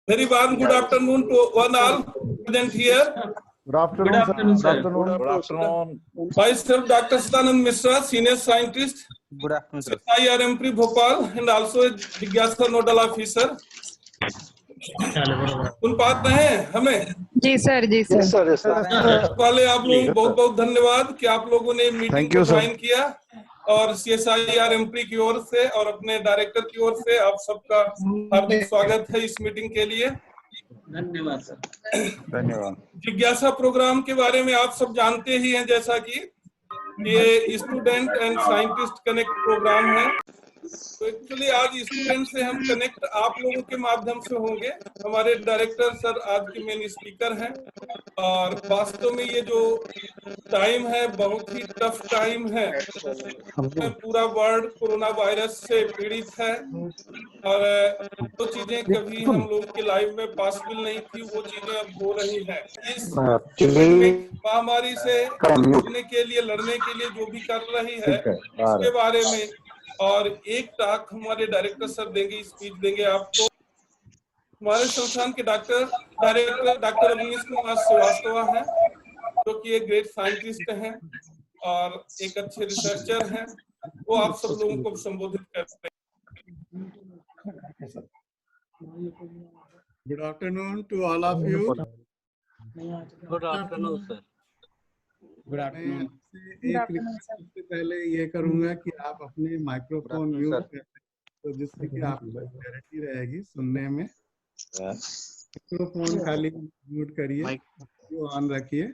Very warm good afternoon to one all present here. Good afternoon, sir. Good afternoon. Myself, Dr. Sadanand Mishra, Senior Scientist, Good afternoon, sir. IRMP Bhopal, and also a Jigyasa Nodal Officer. सुन पा रहे हैं हमें? जी sir, ji sir. वाले आप लोगों को बहुत बहुत धन्यवाद कि आप लोगों ने मीटिंग को ज्वाइन किया और CSIR-MP की ओर से और अपने डायरेक्टर की ओर से आप सबका हार्दिक स्वागत है इस मीटिंग के लिए। धन्यवाद सर। धन्यवाद। जिज्ञासा प्रोग्राम के बारे में आप सब जानते ही हैं, जैसा कि ये student and scientist connect program है। तो एक्चुअली आज स्टूडेंट से हम कनेक्ट आप लोगों के माध्यम से होंगे। हमारे डायरेक्टर सर आज के मेन स्पीकर हैं और वास्तव में ये जो टाइम है बहुत ही टफ टाइम है। पूरा वर्ल्ड कोरोना वायरस से पीड़ित है और जो चीजें कभी हम लोग के लाइफ में पॉसिबल नहीं थी वो चीजें अब हो रही हैं। इस महामारी से लड़ने के लिए जो भी कर रही है इसके बारे में और एक टाक हमारे डायरेक्टर सर देंगे, स्पीच देंगे आपको। हमारे संस्थान के डायरेक्टर डॉक्टर अवनीश कुमार श्रीवास्तव हैं, जो कि एक ग्रेट साइंटिस्ट हैं और एक अच्छे रिसर्चर हैं। वो आप सब लोगों को संबोधित करते हैं। Good afternoon to all of you. Good afternoon, sir. Good afternoon. एक रिक्वेस्ट सबसे पहले ये करूंगा कि आप अपने माइक्रोफोन म्यूट करें तो जिससे कि आपको क्लैरिटी रहेगी सुनने में। माइक्रोफोन खाली म्यूट करिए, ऑन रखिए।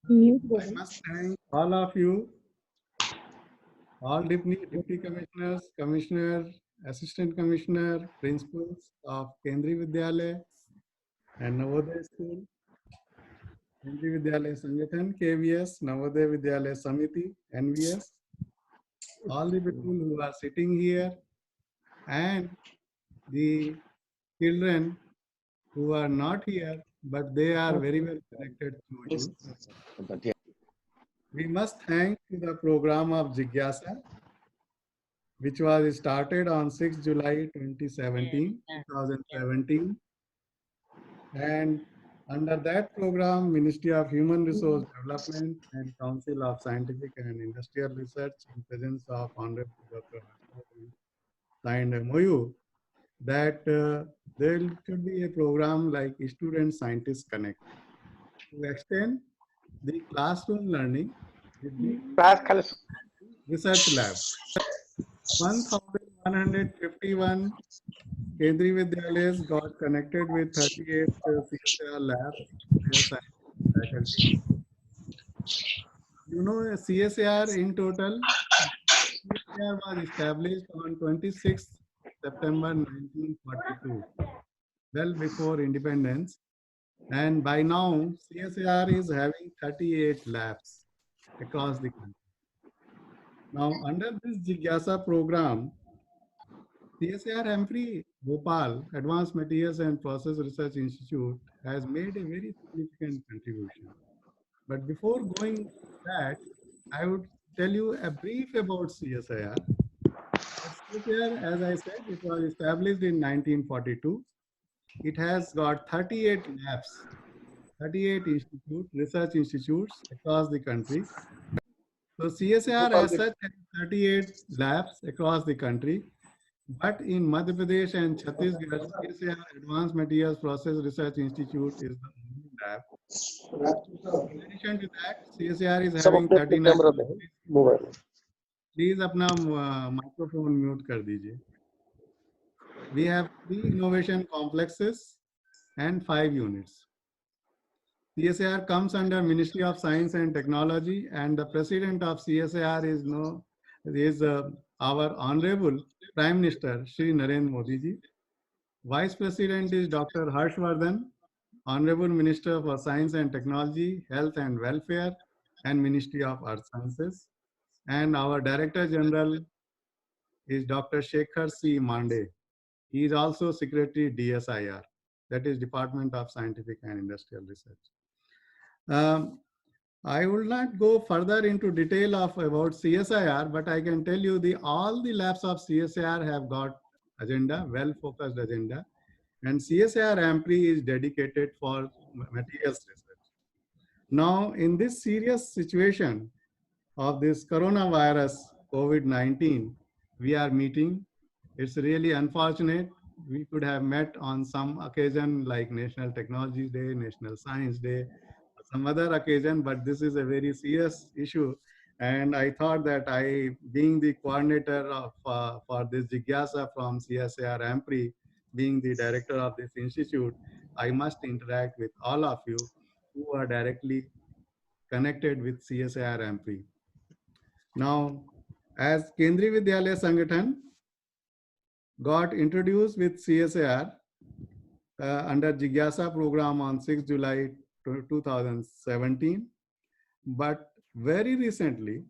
I must thank all of you, all deputy commissioners, commissioner, assistant commissioner, principals of Kendriya Vidyalaya and Navodaya School, Kendriya Vidyalaya Sangathan, KVS, Navodaya Vidyalaya Samiti, NVS, all the people who are sitting here and the children who are not here, but they are very well connected to you. We must thank the program of Jigyasa, which was started on 6 July 2017, and under that program, Ministry of Human Resource Development and Council of Scientific and Industrial Research in presence of Honorable Dr. signed MOU that there should be a program like Student Scientist Connect to extend the classroom learning with the research lab. 1,151 Kendriya Vidyalayas got connected with 38 CSIR labs. Faculty. You know, CSIR in total, CSIR was established on 26 September 1942, well before independence. And by now, CSIR is having 38 labs across the country. Now, under this Jigyasa program, CSIR-MP Bhopal Advanced Materials and Process Research Institute has made a very significant contribution. But before going to that, I would tell you a brief about CSIR. CSIR, as I said, it was established in 1942. It has got 38 labs, 38 research institutes across the country. So CSIR as such has 38 labs across the country, but in Madhya Pradesh and Chhattisgarh, CSIR Advanced Materials Process Research Institute is the only lab. In addition to that, CSIR is having 39. Please अपना microphone mute कर दीजिए. We have 3 innovation complexes and 5 units. CSIR comes under Ministry of Science and Technology, and the president of CSIR is our Honorable Prime Minister Shri Narendra Modi ji. Vice President is Dr. Harshvardhan, Honorable Minister for Science and Technology, Health and Welfare, and Ministry of Earth Sciences. And our Director General is Dr. Shekhar C. Mande. He is also Secretary DSIR, that is Department of Scientific and Industrial Research. I will not go further into detail about CSIR, but I can tell you all the labs of CSIR have got agenda, well-focused agenda. And CSIR AMPRI is dedicated for materials research. Now, in this serious situation of this coronavirus, COVID-19, we are meeting. It's really unfortunate. We could have met on some occasion like National Technology Day, National Science Day, some other occasion, but this is a very serious issue. And I thought that I, being the coordinator of, for this Jigyasa from CSIR AMPRI, being the director of this institute, I must interact with all of you who are directly connected with CSIR AMPRI. Now, as Kendriya Vidyalaya Sangathan got introduced with CSIR under Jigyasa program on 6 July 2017, but very recently,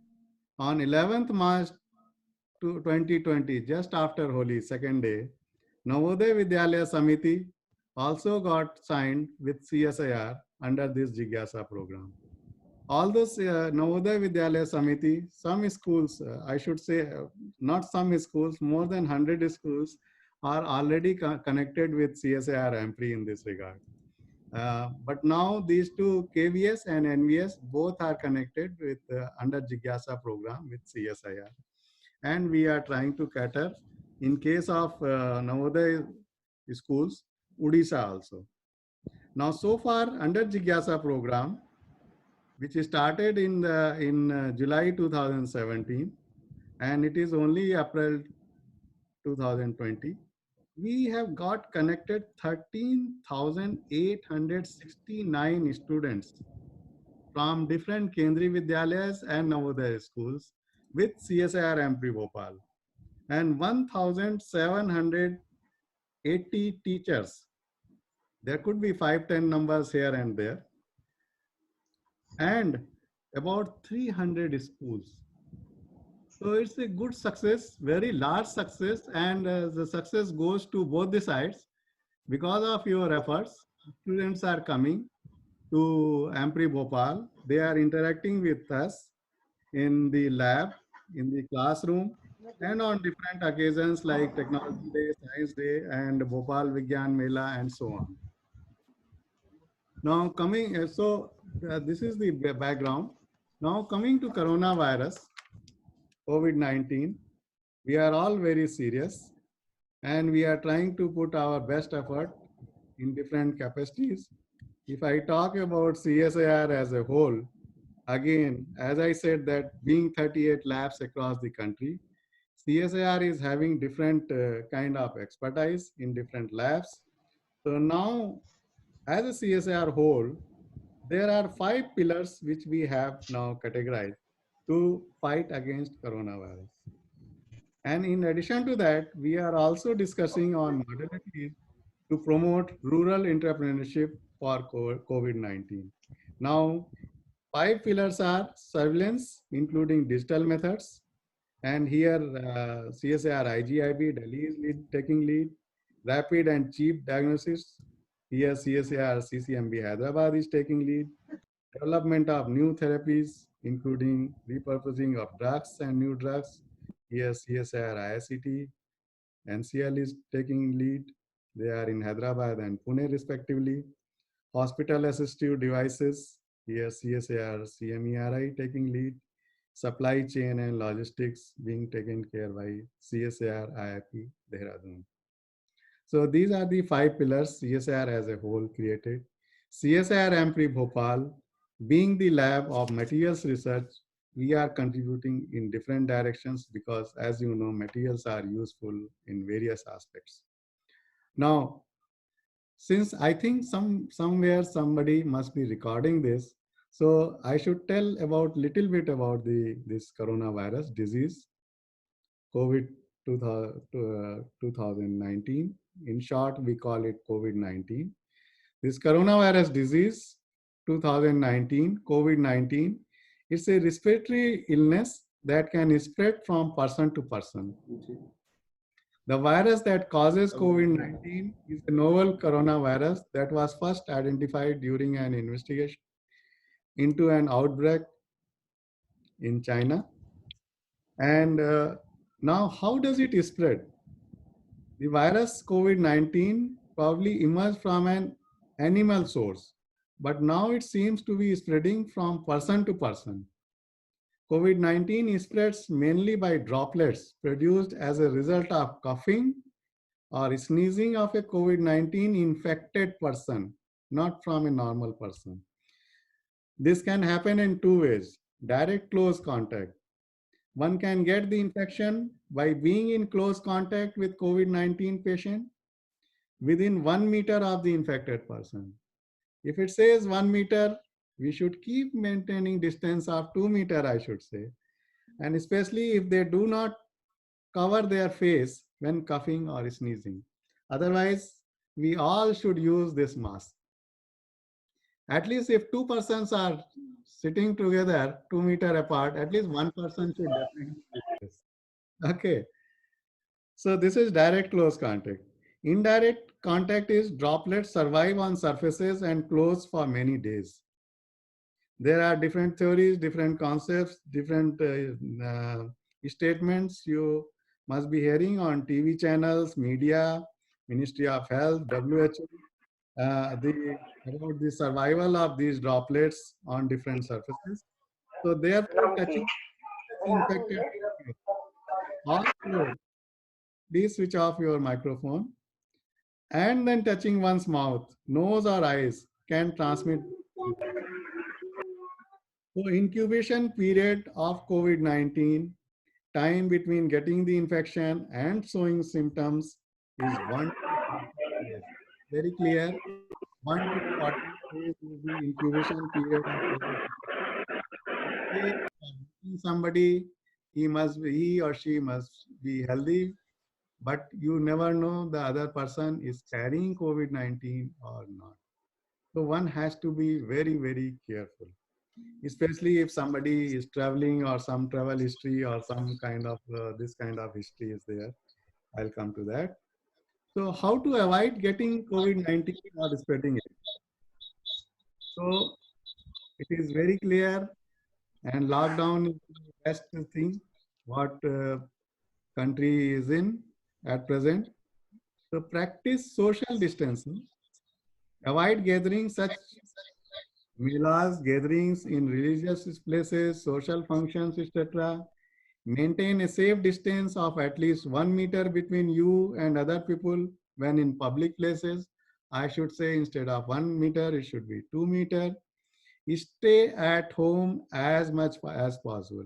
on 11th March 2020, just after Holi, second day, Navodaya Vidyalaya Samiti also got signed with CSIR under this Jigyasa program. Although Navodaya Vidyalaya Samiti, some schools, I should say, not some schools, more than 100 schools are already connected with CSIR AMPRI in this regard. But now these two, KVS and NVS, both are connected with under Jigyasa program with CSIR. And we are trying to cater, in case of Navodaya schools, Odisha also. Now, so far under Jigyasa program, which started in July 2017, and it is only April 2020, we have got connected 13,869 students from different Kendriya Vidyalayas and Navodaya schools with CSIR AMPRI Bhopal, and 1,780 teachers. There could be 5-10 numbers here and there, and about 300 schools. So it's a good success, very large success, and the success goes to both the sides. Because of your efforts, students are coming to AMPRI Bhopal. They are interacting with us in the lab, in the classroom, and on different occasions like Technology Day, Science Day, and Bhopal Vigyan Mela, and so on. Now coming, this is the background. Now coming to coronavirus, COVID-19, we are all very serious, and we are trying to put our best effort in different capacities. If I talk about CSIR as a whole, again, as I said, that being 38 labs across the country, CSIR is having different kind of expertise in different labs. So now, as a CSIR whole, there are 5 pillars which we have now categorized to fight against coronavirus. And in addition to that, we are also discussing on modalities to promote rural entrepreneurship for COVID-19. Now, 5 pillars are surveillance, including digital methods. And here, CSIR IGIB, Delhi is taking lead. Rapid and cheap diagnosis. Here, CSIR CCMB Hyderabad is taking lead. Development of new therapies, including repurposing of drugs and new drugs. Here, CSIR IICT, NCL is taking lead. They are in Hyderabad and Pune respectively. Hospital assistive devices, here CSIR CMERI taking lead. Supply chain and logistics being taken care by CSIR IIP Dehradun. So these are the 5 pillars CSIR as a whole created. CSIR AMPRI Bhopal, being the lab of materials research, we are contributing in different directions because, as you know, materials are useful in various aspects. Now, since I think somewhere somebody must be recording this, so I should tell about little bit about this coronavirus disease, COVID 2019. In short, we call it COVID-19. This coronavirus disease 2019, COVID-19, it's a respiratory illness that can spread from person to person. The virus that causes COVID-19 is a novel coronavirus that was first identified during an investigation into an outbreak in China. And now, how does it spread? The virus COVID-19 probably emerged from an animal source, but now it seems to be spreading from person to person. COVID-19 spreads mainly by droplets produced as a result of coughing or sneezing of a COVID-19 infected person, not from a normal person. This can happen in two ways: direct close contact. One can get the infection by being in close contact with COVID-19 patient within 1 meter of the infected person. If it says 1 meter, we should keep maintaining distance of 2 meter, I should say. And especially if they do not cover their face when coughing or sneezing. Otherwise, we all should use this mask. At least if two persons are sitting together 2 meter apart, at least one person should definitely use this. Okay. So this is direct close contact. Indirect contact is droplets survive on surfaces and close for many days. There are different theories, different concepts, different statements you must be hearing on TV channels, media, Ministry of Health, WHO, about the survival of these droplets on different surfaces. So therefore, touching infected, also please switch off your microphone, and then touching one's mouth, nose or eyes can transmit. So incubation period of COVID-19, time between getting the infection and showing symptoms is 1 to 40 days. Very clear. 1 to 40 days is the incubation period of COVID-19. Somebody, he or she must be healthy, but you never know the other person is carrying COVID-19 or not. So one has to be very, very careful, especially if somebody is traveling or some travel history or some kind of this kind of history is there. I'll come to that. So how to avoid getting COVID-19 or spreading it? So it is very clear, and lockdown is the best thing what country is in at present. So practice social distancing, avoid gathering such melas, gatherings in religious places, social functions, etc. Maintain a safe distance of at least 1 meter between you and other people when in public places. I should say instead of 1 meter, it should be 2 meter. Stay at home as much as possible.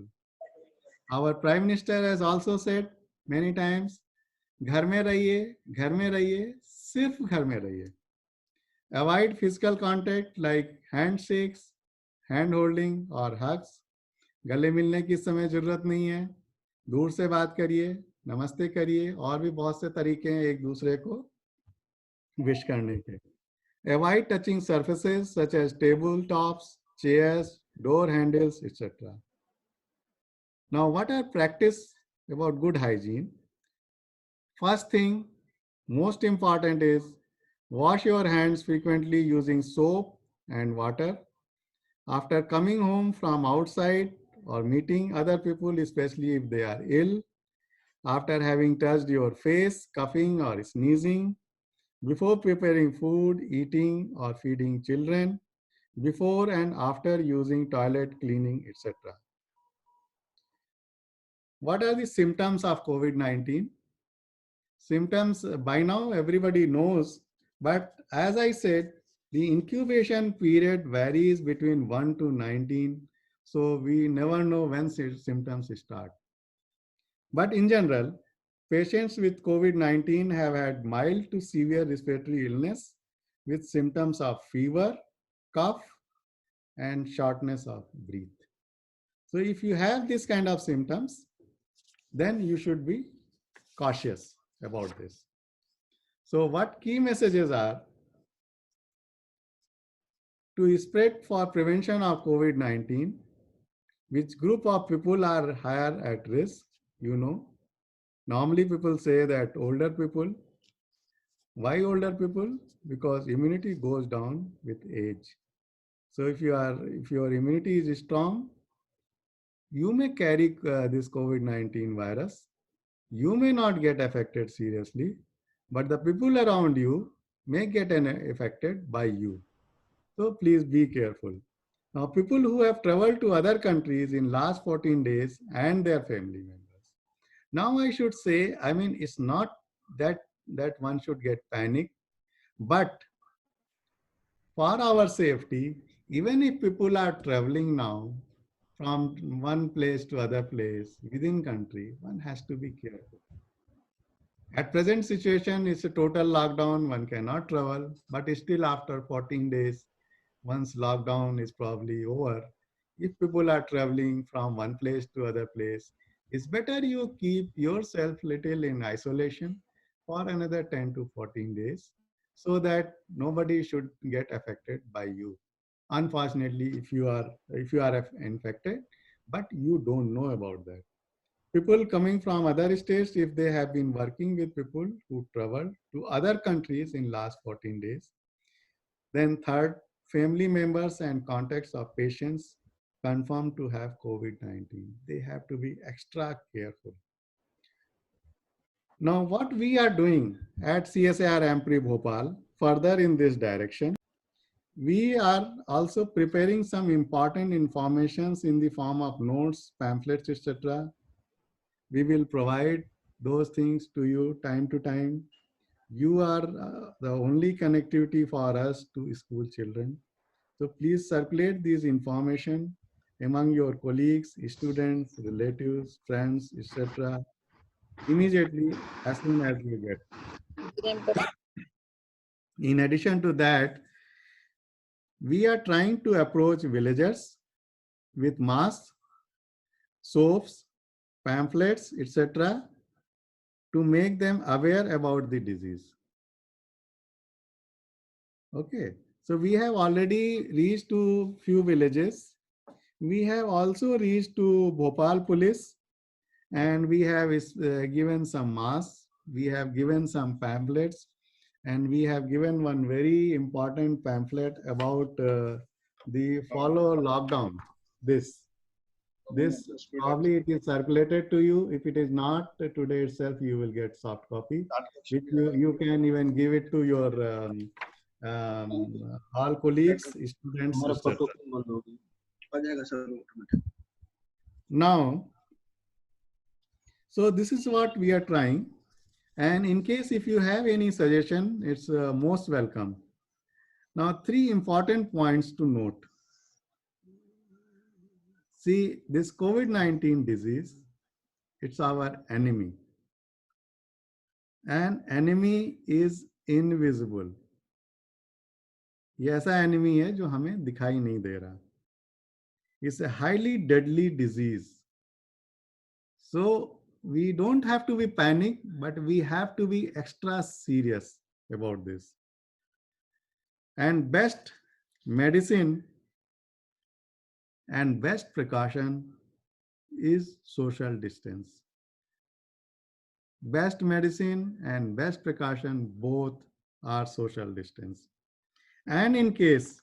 Our Prime Minister has also said many times, घर में रहिए, घर में रहिए, सिर्फ घर में रहिए. Avoid physical contact like handshakes, hand holding or hugs. गले मिलने की समय जरूरत नहीं है. दूर से बात करिए, नमस्ते करिए, और भी बहुत से तरीके हैं एक दूसरे को विश करने के. Avoid touching surfaces such as table tops, chairs, door handles, etc. Now, what are practice about good hygiene? First thing, most important is wash your hands frequently using soap and water. After coming home from outside or meeting other people, especially if they are ill, after having touched your face, coughing or sneezing, before preparing food, eating or feeding children, before and after using toilet cleaning, etc. What are the symptoms of COVID-19? Symptoms by now everybody knows, but as I said, the incubation period varies between 1 to 19, so we never know when symptoms start. But in general, patients with COVID-19 have had mild to severe respiratory illness with symptoms of fever, cough, and shortness of breath. So if you have this kind of symptoms, then you should be cautious about this. So what key messages are? To spread for prevention of COVID-19, which group of people are higher at risk? You know, normally people say that older people. Why older people? Because immunity goes down with age. So if your immunity is strong, you may carry this COVID-19 virus. You may not get affected seriously, but the people around you may get affected by you. So please be careful. Now, people who have traveled to other countries in last 14 days and their family members. Now I should say, I mean, it's not that one should get panic, but for our safety, even if people are traveling now from one place to other place within country, one has to be careful. At present situation, it's a total lockdown, one cannot travel, but still after 14 days, once lockdown is probably over, if people are traveling from one place to other place, it's better you keep yourself little in isolation for another 10 to 14 days so that nobody should get affected by you. Unfortunately, if you are infected, but you don't know about that. People coming from other states, if they have been working with people who travel to other countries in last 14 days, then third, family members and contacts of patients confirmed to have COVID-19. They have to be extra careful. Now, what we are doing at CSIR AMPRI Bhopal, further in this direction, we are also preparing some important informations in the form of notes, pamphlets, etc. We will provide those things to you time to time. You are the only connectivity for us to school children. So please circulate this information among your colleagues, students, relatives, friends, etc. immediately as soon as you get. In addition to that, we are trying to approach villagers with masks, soaps, pamphlets, etc. to make them aware about the disease. Okay, so we have already reached to few villages. We have also reached to Bhopal police, and we have given some masks, we have given some pamphlets, and we have given one very important pamphlet about the follow lockdown. This probably it is circulated to you. If it is not today itself, you will get soft copy, which you can even give it to your all colleagues, students, etc. Now, so this is what we are trying. And in case if you have any suggestion, it's most welcome. Now, 3 important points to note. See, this COVID-19 disease, it's our enemy. And enemy is invisible. ये ऐसा enemy है जो हमें दिखाई नहीं दे रहा. It's a highly deadly disease. So we don't have to be panicked, but we have to be extra serious about this. And best medicine and best precaution is social distance. Best medicine and best precaution both are social distance. And in case,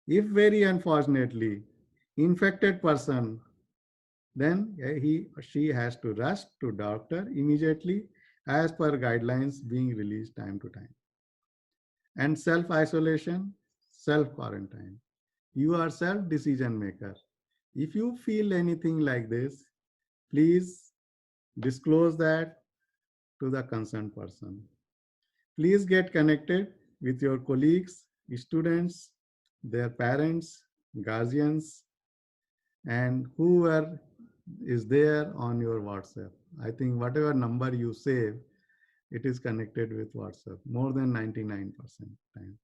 if very unfortunately, infected person, then he or she has to rush to doctor immediately as per guidelines being released time to time. And self-isolation, self-quarantine. You are self-decision maker. If you feel anything like this, please disclose that to the concerned person. Please get connected with your colleagues, students, their parents, guardians, and whoever is there on your WhatsApp. I think whatever number you save, it is connected with WhatsApp more than 99% time.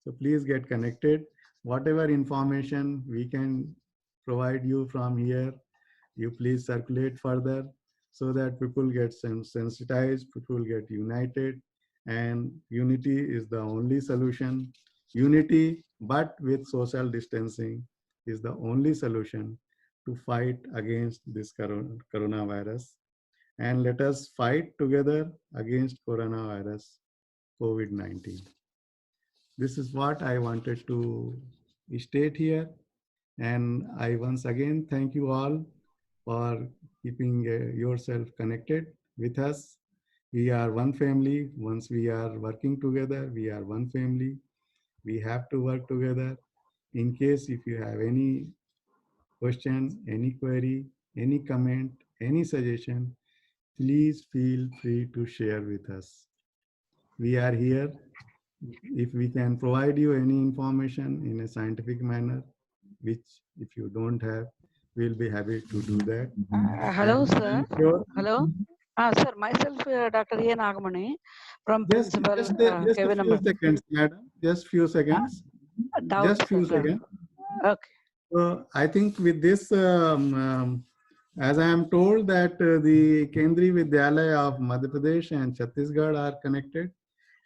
So please get connected. Whatever information we can provide you from here, you please circulate further so that people get sensitized, people get united, and unity is the only solution. Unity, but with social distancing, is the only solution to fight against this coronavirus. And let us fight together against coronavirus, COVID-19. This is what I wanted to state here. And I once again thank you all for keeping yourself connected with us. We are one family. Once we are working together, we are one family. We have to work together. In case if you have any question, any query, any comment, any suggestion, please feel free to share with us. We are here. If we can provide you any information in a scientific manner, which if you don't have, we'll be happy to do that. Hello, And sir. I'm sure. Hello. Sir, myself, Dr. A. Nagamani from Just Principal a Kevin few seconds, madam. Just few seconds. Doubt, Just few sir. seconds. Okay. So I think with this, as I am told that the Kendriya Vidyalaya of Madhya Pradesh and Chhattisgarh are connected,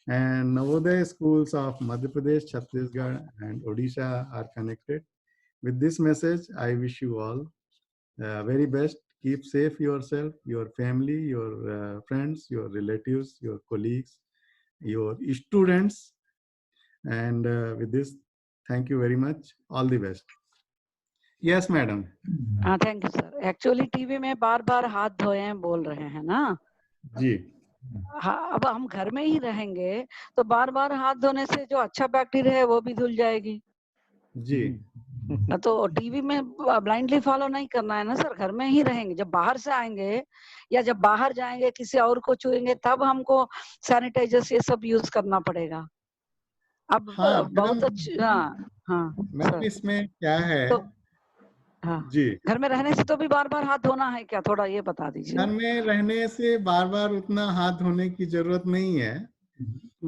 and Navodaya schools of Madhya Pradesh, Chhattisgarh, and Odisha are connected. With this message, I wish you all very best. Keep safe yourself, your family, your friends, your relatives, your colleagues, your students. And with this, thank you very much. All the best. Yes, madam. Thank you sir. Actually TV में बार बार हाथ धोए हैं बोल रहे हैं ना. जी. हाँ, अब हम घर में ही रहेंगे तो बार बार हाथ धोने से जो अच्छा बैक्टीरिया है वो भी धुल जाएगी. जी. तो टीवी में ब्लाइंडली फॉलो नहीं करना है ना सर. घर में ही रहेंगे. जब बाहर से आएंगे या जब बाहर जाएंगे किसी और को छुएंगे तब हमको सैनिटाइजर्स ये सब यूज करना पड़ेगा. अब बहुत अच्छा. हाँ मैम इसमें क्या है तो, हाँ जी, घर में रहने से तो भी बार बार हाथ धोना है क्या, थोड़ा ये बता दीजिए. घर में रहने से बार बार उतना हाथ धोने की जरूरत नहीं है.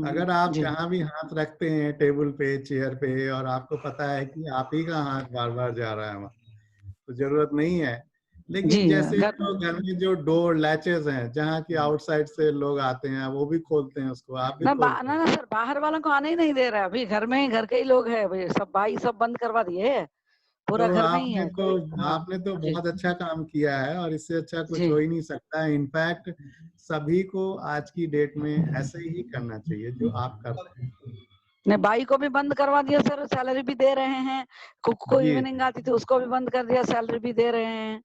अगर आप जहाँ भी हाथ रखते हैं, टेबल पे, चेयर पे, और आपको पता है कि आप ही का हाथ बार बार जा रहा है तो जरूरत नहीं है. लेकिन जैसे तो घर में जो डोर लैचेस हैं, जहाँ की आउटसाइड से लोग आते हैं वो भी खोलते हैं उसको, आप भी खोलते हैं. ना सर, बाहर वालों को आने ही नहीं दे रहा. अभी घर में ही, घर के ही लोग हैं, सब भाई सब बंद करवा दिए. पूरा तो घर में ही है. आपने तो बहुत अच्छा काम किया है और इससे अच्छा कुछ हो ही नहीं सकता है. इनफैक्ट सभी को आज की डेट में ऐसे ही करना चाहिए जो आप करते हैं. ने भाई को भी बंद करवा दिया सर. सैलरी भी दे रहे हैं. को इवनिंग आती थी उसको भी बंद कर दिया. सैलरी भी दे रहे हैं.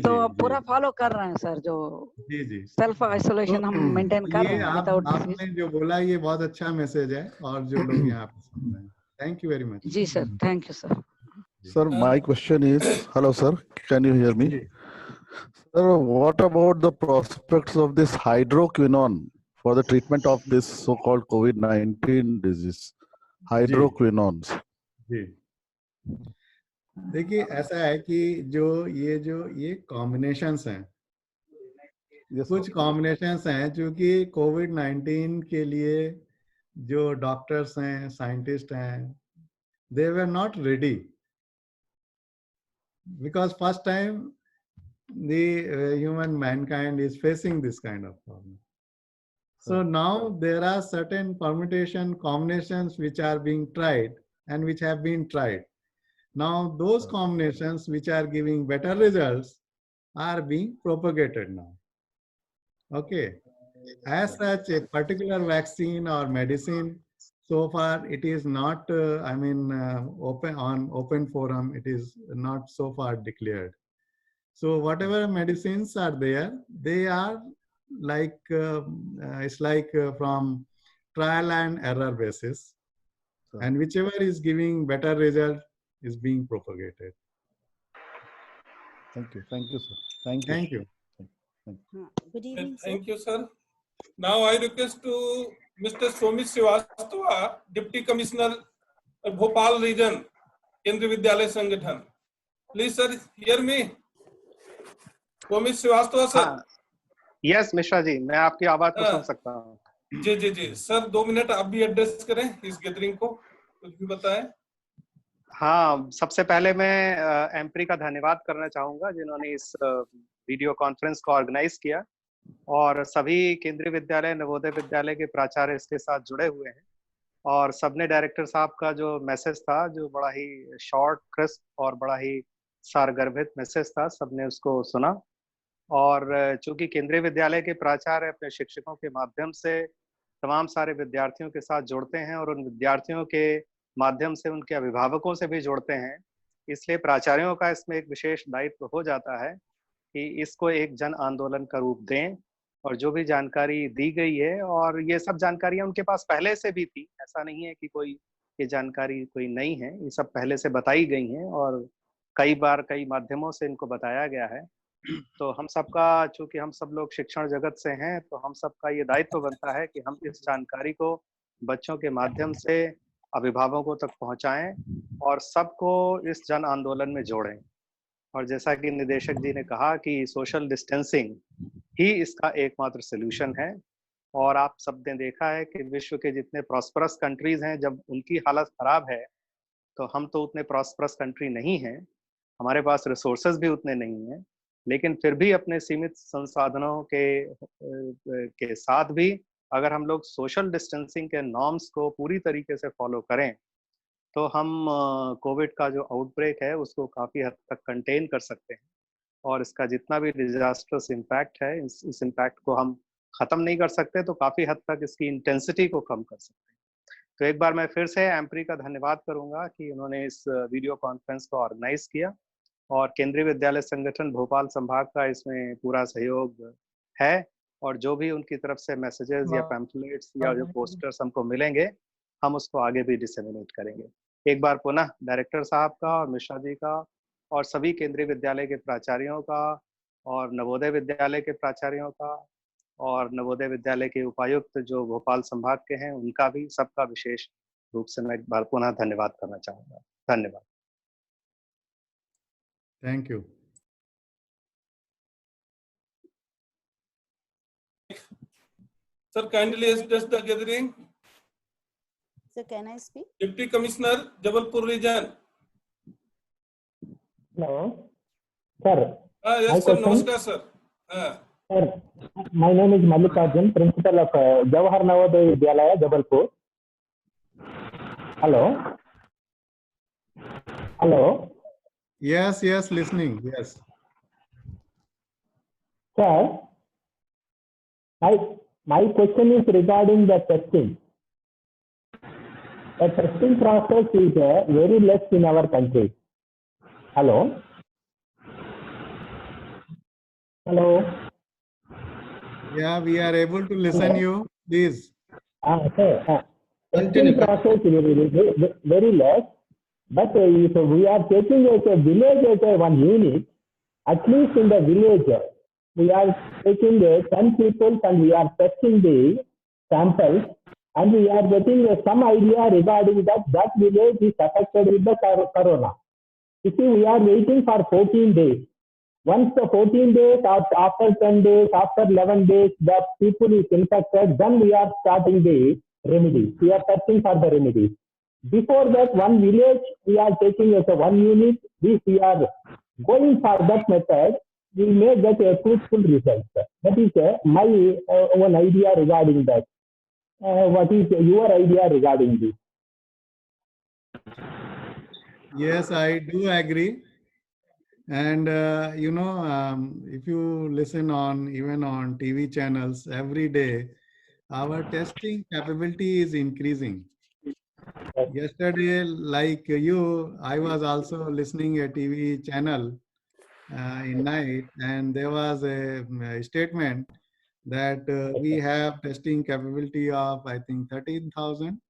तो अब पूरा फॉलो कर रहे हैं सर. जो सेल्फ आइसोलेशन हम मेंटेन कर रहे हैं. आपने जो बोला ये बहुत अच्छा मैसेज है और जो लोग यहाँ पे सुन रहे हैं. Thank you very much. जी sir, thank you sir. Sir, my question is, hello sir, can you hear me? Sir, what about the prospects of this hydroquinone for the treatment of this so-called COVID-19 disease? Hydroquinones. जी. देखिए ऐसा है कि ये combinations हैं. कुछ combinations हैं जो कि COVID-19 के लिए जो डॉक्टर्स हैं, साइंटिस्ट हैं, they were not ready. Because first time the human mankind is facing this kind of problem. So now there are certain permutation combinations which are being tried and which have been tried. Now those combinations which are giving better results are being propagated now. Okay. As such, a particular vaccine or medicine, so far it is not, open forum, it is not so far declared. So whatever medicines are there, they are like, it's like from trial and error basis. And whichever is giving better result is being propagated. Thank you. Thank you, sir. Thank you. Thank you. Good evening, sir. Thank you, sir. Now I request to Mr. Somit Srivastava, Deputy Commissioner, Bhopal Region, Kendriya Vidyalaya Sangathan. Please, sir, hear me. Somit Srivastava, sir. Yes Mishra ji, मैं आपकी आवाज को सुन सकता हूँ. जी जी जी sir, 2 minute आप भी address करें इस गैदरिंग को, कुछ भी बताएं. हाँ, सबसे पहले मैं एम्प्री का धन्यवाद करना चाहूंगा जिन्होंने इस वीडियो कॉन्फ्रेंस को ऑर्गेनाइज किया और सभी केंद्रीय विद्यालय, नवोदय विद्यालय के प्राचार्य इसके साथ जुड़े हुए हैं और सबने डायरेक्टर साहब का जो मैसेज था, जो बड़ा ही शॉर्ट, क्रिस्प और बड़ा ही सारगर्भित मैसेज था, सबने उसको सुना. और चूंकि केंद्रीय विद्यालय के प्राचार्य अपने शिक्षकों के माध्यम से तमाम सारे विद्यार्थियों के साथ जुड़ते हैं और उन विद्यार्थियों के माध्यम से उनके अभिभावकों से भी जुड़ते हैं, इसलिए प्राचार्यों का इसमें एक विशेष दायित्व हो जाता है कि इसको एक जन आंदोलन का रूप दें और जो भी जानकारी दी गई है, और ये सब जानकारियां उनके पास पहले से भी थी, ऐसा नहीं है कि कोई ये जानकारी कोई नई है, ये सब पहले से बताई गई हैं और कई बार कई माध्यमों से इनको बताया गया है। तो हम सबका, चूंकि हम सब लोग शिक्षण जगत से हैं, तो हम सबका ये दायित्व बनता है कि हम इस जानकारी को बच्चों के माध्यम से अभिभावकों तक पहुंचाएं और सबको इस जन आंदोलन में जोड़ें। और जैसा कि निदेशक जी ने कहा कि सोशल डिस्टेंसिंग ही इसका एकमात्र सलूशन है। और आप सब ने देखा है कि विश्व के जितने प्रॉस्परस कंट्रीज हैं, जब उनकी हालत खराब है, तो हम तो उतने प्रॉस्परस कंट्री नहीं हैं, हमारे पास रिसोर्सेज भी उतने नहीं हैं, लेकिन फिर भी अपने सीमित संसाधनों के साथ भी अगर हम लोग सोशल डिस्टेंसिंग के नॉर्म्स को पूरी तरीके से फॉलो करें, तो हम कोविड का जो आउटब्रेक है उसको काफी हद तक कंटेन कर सकते हैं। और इसका जितना भी डिजास्टर्स इम्पैक्ट है, इस इम्पैक्ट को हम खत्म नहीं कर सकते, तो काफी हद तक इसकी इंटेंसिटी को कम कर सकते हैं। तो एक बार मैं फिर से एम्प्री का धन्यवाद करूंगा कि उन्होंने इस वीडियो कॉन्फ्रेंस को ऑर्गेनाइज किया, और केंद्रीय विद्यालय संगठन भोपाल संभाग का इसमें पूरा सहयोग है। और जो भी उनकी तरफ से मैसेजेस या पैम्फलेट्स या जो पोस्टर्स हमको मिलेंगे, हम उसको आगे भी डिसेमिनेट करेंगे। एक बार पुनः डायरेक्टर साहब का और मिश्रा जी का और सभी केंद्रीय विद्यालय के प्राचार्यों का और नवोदय विद्यालय के प्राचार्यों का और नवोदय विद्यालय के उपायुक्त जो भोपाल संभाग के हैं, उनका भी, सबका विशेष रूप से मैं एक बार पुनः धन्यवाद करना चाहूंगा। धन्यवाद। Thank you. Sir, kindly address the gathering. Sir, can I speak? Deputy Commissioner, Jabalpur Region. Hello, sir. Yes, sir. Namaskar, sir. Sir, my name is Mallikarjun, principal of Jawahar Navodaya Vidyalaya, Jabalpur. Hello. Hello. Yes, yes, listening. Yes. Sir, my question is regarding the testing. The testing process is very less in our country. Hello. Hello. Yeah, we are able to listen you. Please. Sir, testing process is very less. But if we are taking as a village as a one unit, at least in the village, we are taking 10 people and we are testing the samples, and we are getting some idea regarding that village is affected with the corona. You see, we are waiting for 14 days. Once the 14 days, after 10 days, after 11 days, the people is infected, then we are starting the remedies. We are searching for the remedies. Before that, one village we are taking as a one unit. If we are going for that method, we may get a fruitful result. That is my one idea regarding that. What is your idea regarding this? Yes, I do agree. And if you listen on even on TV channels every day, our testing capability is increasing. Yesterday, like you, I was also listening a TV channel in night, and there was a statement that we have testing capability of, I think, 13,000,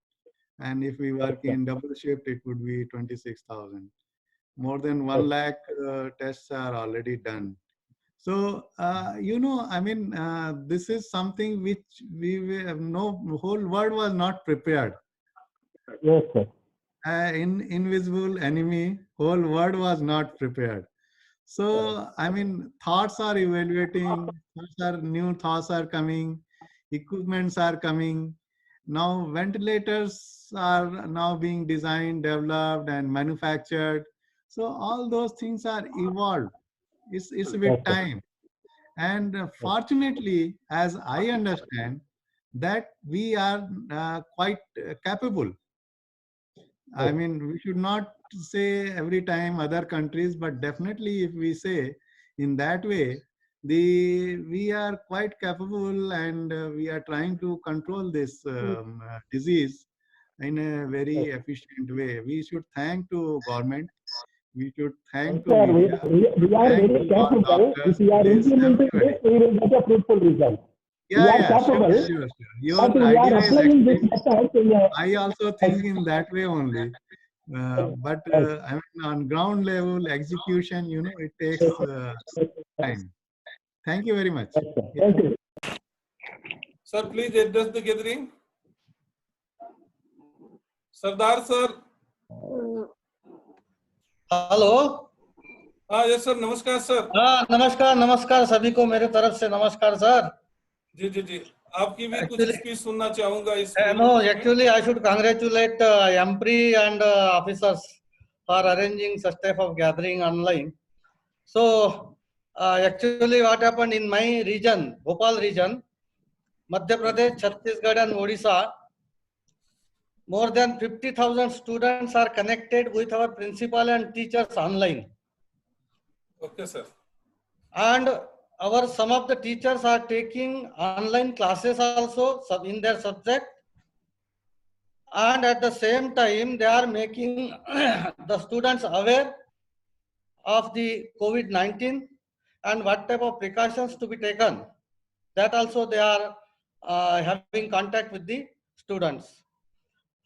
and if we work in double shift, it would be 26,000. More than 1 lakh tests are already done. So, I mean, this is something which the whole world was not prepared. Yes, sir. Invisible enemy, whole world was not prepared. So, I mean, thoughts are evaluating, new thoughts are coming, equipments are coming. Now, ventilators are now being designed, developed, and manufactured. So, all those things are evolved. It's with time. And fortunately, as I understand, that we are quite capable. I mean, we should not say every time other countries, but definitely if we say in that way, we are quite capable, and we are trying to control this disease in a very efficient way. We should thank to government. We should thank to Sir, media. we are Thank very to our capable. doctors, If we are police, implementing everybody. this, we will get a fruitful result. Yeah, are yeah, capable, sure. Your but we are idea is applying this actually, method in a, I also think in that way only. But I mean, on ground level execution, you know, it takes time. Thank you very much. Thank you. Sir, please address the gathering. Sardar sir. Hello. हाँ yes sir, नमस्कार sir. हाँ नमस्कार, नमस्कार सभी को मेरे तरफ से नमस्कार सर। जी जी जी, आपकी भी कुछ Actually- स्पीच सुनना चाहूंगा इस No, actually I should congratulate MPRI and officers for arranging such type of gathering online. So actually what happened in my region, Bhopal region, Madhya Pradesh, Chhattisgarh and Odisha, more than 50,000 students are connected with our principal and teachers online. Okay sir. And our some of the teachers are taking online classes also in their subject, and at the same time they are making the students aware of the COVID-19 and what type of precautions to be taken. That also they are having contact with the students,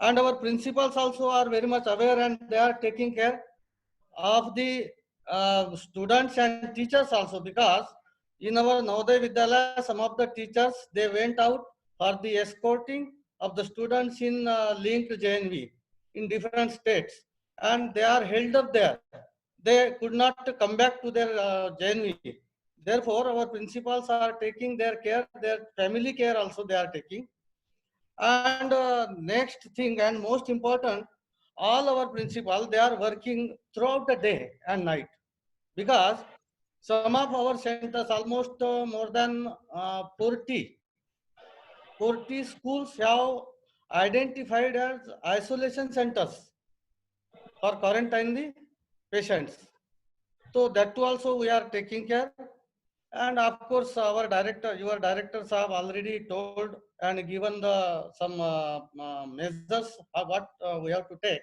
and our principals also are very much aware and they are taking care of the students and teachers also, because in our Navodaya Vidyalaya, some of the teachers, they went out for the escorting of the students in linked JNV in different states, and they are held up there. They could not come back to their JNV. Therefore, our principals are taking their care, their family care also they are taking. And next thing and most important, all our principals, they are working throughout the day and night, because some of our centers, almost more than 40 schools have identified as isolation centers for quarantine the patients. So that too also we are taking care. And of course, our director, your directors have already told and given the some measures of what we have to take.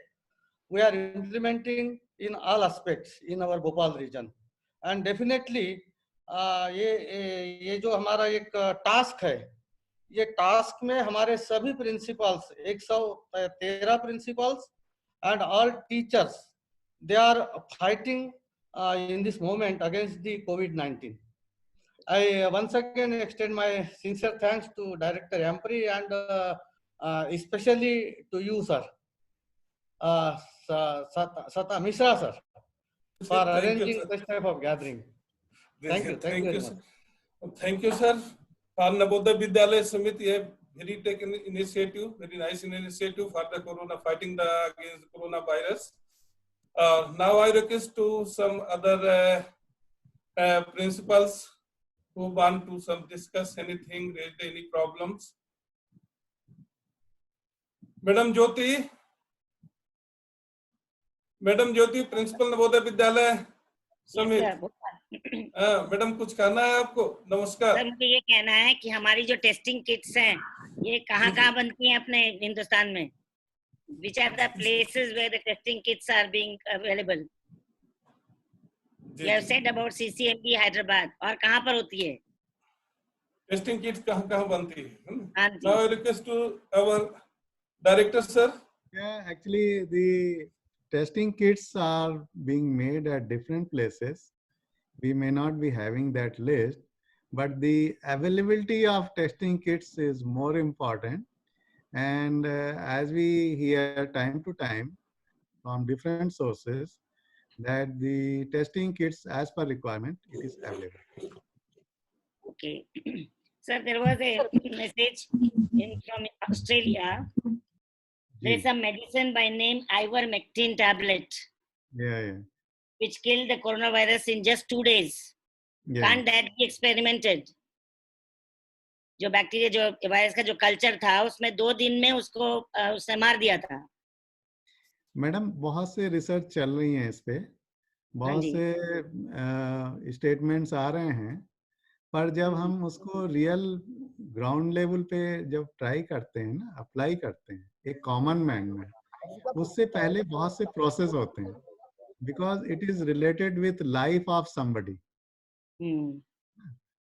We are implementing in all aspects in our Bhopal region, and definitely ये जो हमारा एक task है, ये task में हमारे सभी principles 113 principles and all teachers, they are fighting in this moment against the COVID-19. I once again extend my sincere thanks to Director MPRI and especially to you, sir, Sata Mishra, sir, for arranging this type of gathering. Thank you. Thank you very much. Thank you, sir. For Navodaya Vidyalaya Samiti, a very taken initiative, very nice initiative for the corona, fighting against the coronavirus. Now I request to some other principals who want to discuss anything, raise any problems. Madam Jyoti, Principal Navodaya Vidyalaya Samit. Madam कुछ कहना है आपको? नमस्कार sir, मुझे ये कहना है कि हमारी जो टेस्टिंग किट्स हैं, ये कहाँ बनती हैं अपने हिंदुस्तान में? Which are the places where the testing kits are being available? You have said about CCMB Hyderabad, और कहाँ पर होती है टेस्टिंग किट्स? कहाँ बनती है? हाँ जी. Now I request to our director, sir. Yeah, actually the testing kits are being made at different places. We may not be having that list, but the availability of testing kits is more important. And as we hear time to time from different sources that the testing kits as per requirement, it is available. Okay. Sir, there was a message from Australia. There is a medicine by name ivermectin tablet. Yeah. Which killed the coronavirus in just 2 days. Yeah. Can't that be experimented? जो bacteria, जो virus का जो culture था, उसमें 2 दिन में उसने मार दिया था. मैडम, बहुत से रिसर्च चल रही हैं इस पे, बहुत से स्टेटमेंट्स आ रहे हैं, पर जब हम उसको रियल ग्राउंड लेवल पे जब ट्राई करते हैं ना, अप्लाई करते हैं एक कॉमन मैन में, उससे पहले बहुत से प्रोसेस होते हैं, because it is related with life of somebody.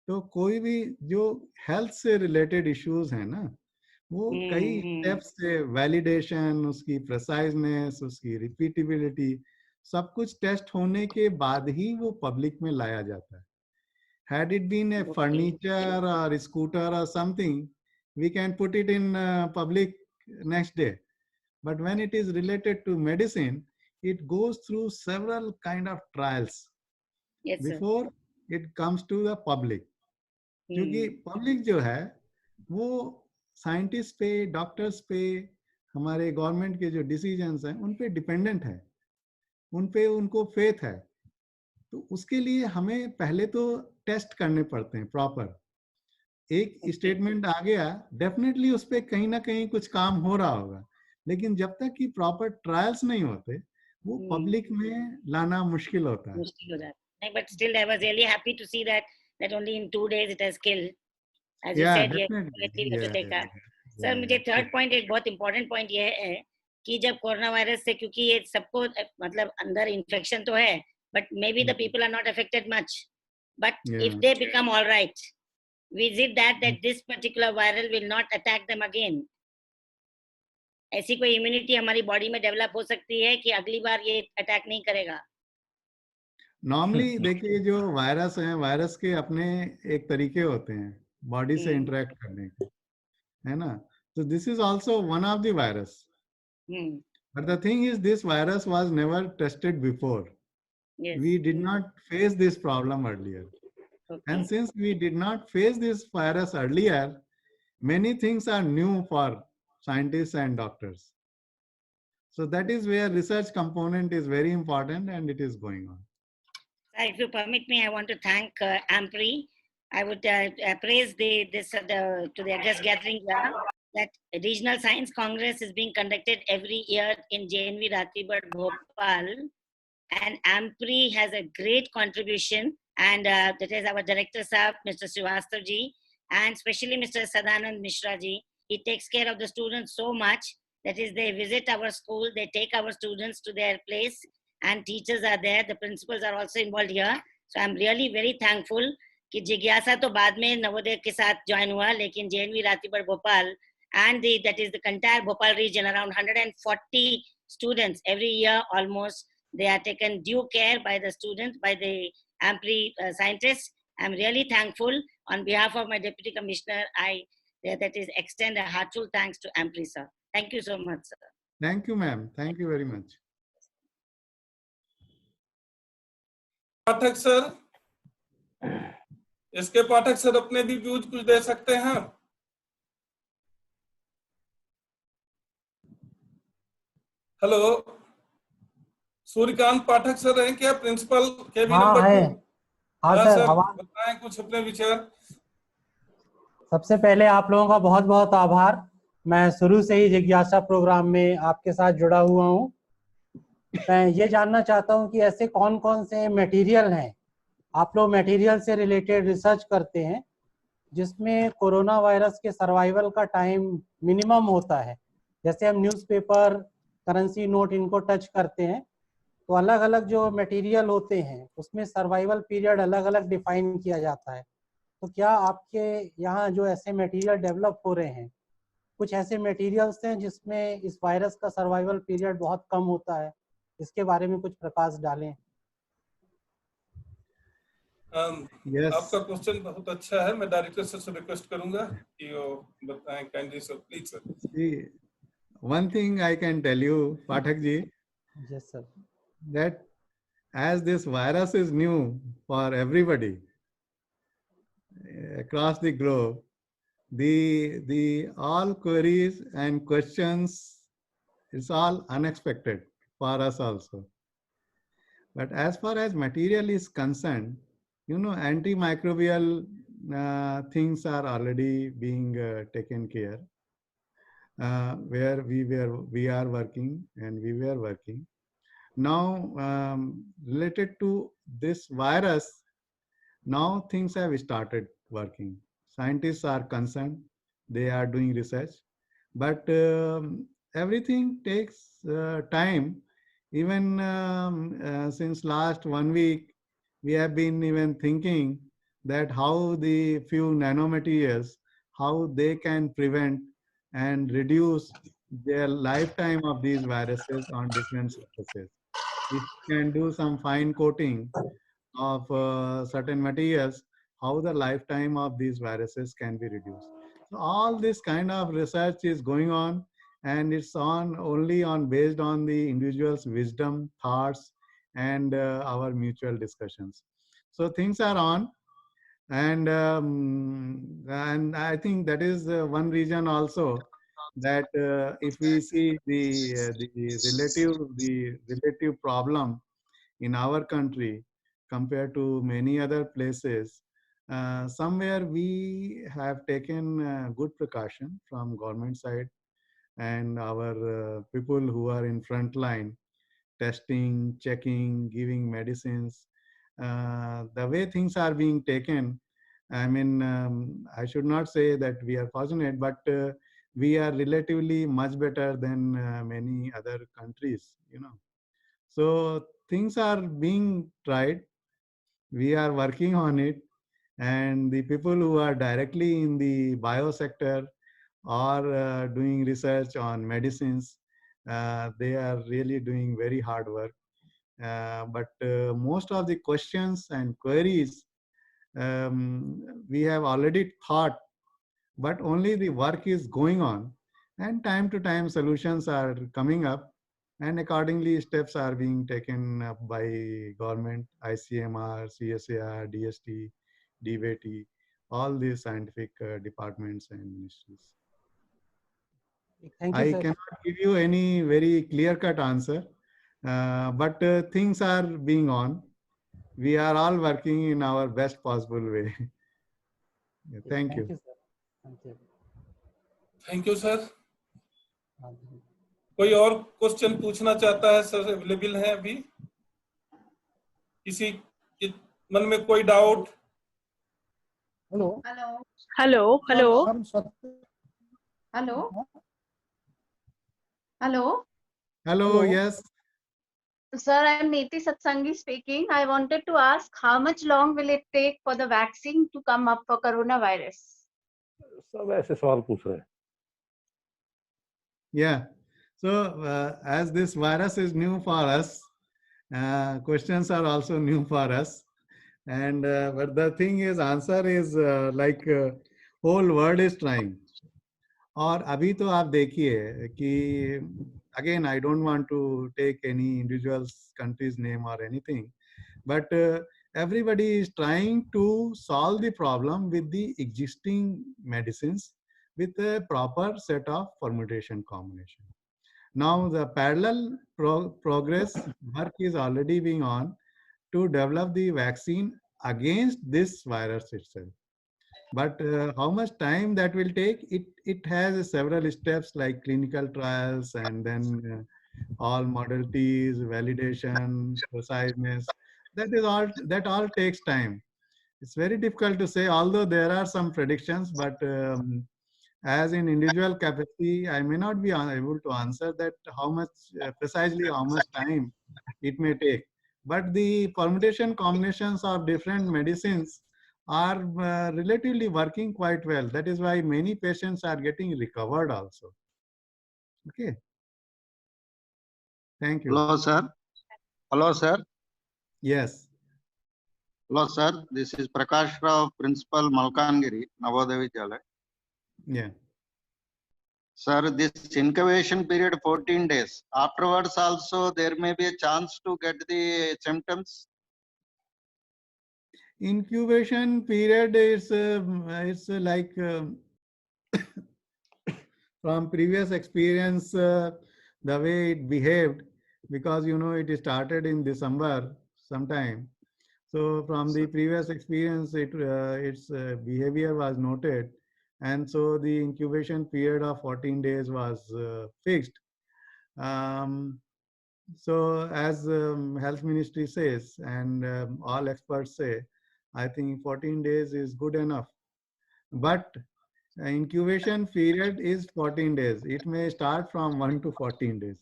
तो कोई भी जो हेल्थ से रिलेटेड इश्यूज हैं ना, वो कई स्टेप्स से वैलिडेशन, उसकी प्रिसाइजनेस, उसकी रिपीटेबिलिटी, सब कुछ टेस्ट होने के बाद ही वो पब्लिक में लाया जाता है. Had it been a furniture or a scooter or something, we can put it in public next day. But when it is related to medicine, it goes through several kind of trials Yes, sir. before it comes to the public. क्योंकि public जो है वो scientist पे, doctors पे, हमारे government के जो decisions हैं उन पे डिपेंडेंट है, उन पे उनको फेथ है. तो उसके लिए हमें पहले तो टेस्ट करने पड़ते हैं प्रॉपर. एक स्टेटमेंट आ गया, डेफिनेटली उस पे कहीं ना कहीं कुछ काम हो रहा होगा, लेकिन जब तक कि प्रॉपर ट्रायल्स नहीं होते वो पब्लिक में लाना मुश्किल होता है. मुश्किल हो जाता है. But still, I was really happy to see that only in 2 days it has killed. As you said, sir मुझे थर्ड पॉइंट, एक बहुत इंपॉर्टेंट पॉइंट ये है कि जब कोरोना वायरस से, क्योंकि ये सबको मतलब अंदर इन्फेक्शन तो है, but maybe the people are not affected much, but if they become all right, is it that this particular viral will not attack them again? ऐसी कोई इम्यूनिटी हमारी बॉडी में डेवलप हो सकती है कि अगली बार ये अटैक नहीं करेगा? नॉर्मली देखिए, जो वायरस है, वायरस के अपने एक तरीके होते हैं बॉडी से इंटरेक्ट करने के, है ना. So this is also one of the virus. But the thing is, this virus was never tested before. Yes. We did not face this problem earlier. Okay. And since we did not face this virus earlier, many things are new for scientists and doctors. So that is where research component is very important, and it is going on. If you permit me, I want to thank AMPRI. I would praise to the address gathering here, that Regional Science Congress is being conducted every year in JNV Ratibad, Bhopal, and AMPRI has a great contribution, and that is our director Saab, Mr. Srivastav ji, and especially Mr. Sadanand Mishra ji. He takes care of the students so much. That is, they visit our school, they take our students to their place, and teachers are there, the principals are also involved here. So I'm really very thankful कि जिज्ञासा तो बाद में नवोदय के साथ join हुआ, लेकिन JNV Ratibad Bhopal and that is the entire Bhopal region, around 140 students every year almost, they are taken due care by the students, by the AMPRI scientists. I'm really thankful. On behalf of my Deputy Commissioner, I that is extend a heartfelt thanks to AMPRI, sir. Thank you so much, sir. Thank you, ma'am. Thank you very much. Pathak sir, इसके पाठक sir अपने भी views कुछ दे सकते हैं? Hello, Suryakant पाठक sir हैं क्या, principal केबी number 2? हाँ sir, बताएं कुछ अपने विचार. सबसे पहले आप लोगों का बहुत बहुत आभार. मैं शुरू से ही जिज्ञासा प्रोग्राम में आपके साथ जुड़ा हुआ हूँ. मैं ये जानना चाहता हूँ कि ऐसे कौन कौन से मटेरियल हैं, आप लोग मटेरियल से रिलेटेड रिसर्च करते हैं जिसमें कोरोना वायरस के सर्वाइवल का टाइम मिनिमम होता है. जैसे हम न्यूज़पेपर, करेंसी नोट, इनको टच करते हैं, तो अलग अलग जो मटेरियल होते हैं उसमें सर्वाइवल पीरियड अलग अलग डिफाइन किया जाता है. तो क्या आपके यहाँ जो ऐसे मटेरियल डेवलप हो रहे हैं, कुछ ऐसे मटेरियल्स हैं जिसमें इस वायरस का सर्वाइवल पीरियड बहुत कम होता है? इसके बारे में कुछ प्रकाश डालें. Yes. आपका क्वेश्चन बहुत अच्छा है. मैं डायरेक्टर सर से रिक्वेस्ट करूंगा कि वो बताएं kindly sir, please sir. See, one thing I can tell you, Pathak ji, yes sir, that as this virus is new for everybody across the globe, the all queries and questions, it's all unexpected for us also. But as far as material is concerned, you know, antimicrobial things are already being taken care, where we are working and we were working. Now, related to this virus, now things have started working. Scientists are concerned, they are doing research, but everything takes time. Even since last 1 week, we have been even thinking that how the few nanomaterials, how they can prevent and reduce their lifetime of these viruses on different surfaces. If you can do some fine coating of certain materials, how the lifetime of these viruses can be reduced. So all this kind of research is going on, and it's on only on based on the individual's wisdom, thoughts, and our mutual discussions. So things are on, and I think that is one reason also that if we see the relative problem in our country compared to many other places, somewhere we have taken good precaution from government side, and our people who are in front line, testing, checking, giving medicines, the way things are being taken, I mean, I should not say that we are fortunate, but we are relatively much better than many other countries, you know. So things are being tried. We are working on it. And the people who are directly in the bio sector or doing research on medicines, they are really doing very hard work. But most of the questions and queries we have already thought, but only the work is going on, and time to time solutions are coming up, and accordingly steps are being taken up by government, ICMR, CSAR, DST, DVT, all these scientific departments and ministries. Thank you, I sir. cannot give you any very clear-cut answer, but things are being on. We are all working in our best possible way. Thank you. Thank you, sir. Thank you. Thank you sir. कोई और question पूछना चाहता है sir? Available है अभी? किसी के मन में कोई doubt? Hello hello hello Hello. Hello. Hello, yes. Sir, I am Niti Satsangi speaking. I wanted to ask how much long will it take for the vaccine to come up for coronavirus? सब ऐसे सवाल पूछ रहे हैं। Yeah. So as this virus is new for us, questions are also new for us. And but the thing is, answer is like whole world is trying. और अभी तो आप देखिए कि again I don't want to take any individual country's name or anything, but everybody is trying to solve the problem with the existing medicines with a proper set of permutation combination. Now the parallel progress work is already being on to develop the vaccine against this virus itself. But how much time that will take? It has several steps like clinical trials and then all modalities, validation, preciseness. That all takes time. It's very difficult to say, although there are some predictions, but as in individual capacity, I may not be able to answer that how much precisely how much time it may take. But the permutation combinations of different medicines are relatively working quite well. That is why many patients are getting recovered also. Okay. Thank you. Hello, sir. Hello, sir. Yes. Hello, sir. This is Prakash Rao, Principal, Malkangiri, Navodaya Vidyalaya. Yeah. Sir, this incubation period 14 days. Afterwards also there may be a chance to get the symptoms. Incubation period is it's like from previous experience the way it behaved, because you know it started in December sometime. So from the previous experience, its behavior was noted, and so the incubation period of 14 days was fixed. So as Health Ministry says, and all experts say, I think 14 days is good enough. But incubation period is 14 days. It may start from 1 to 14 days.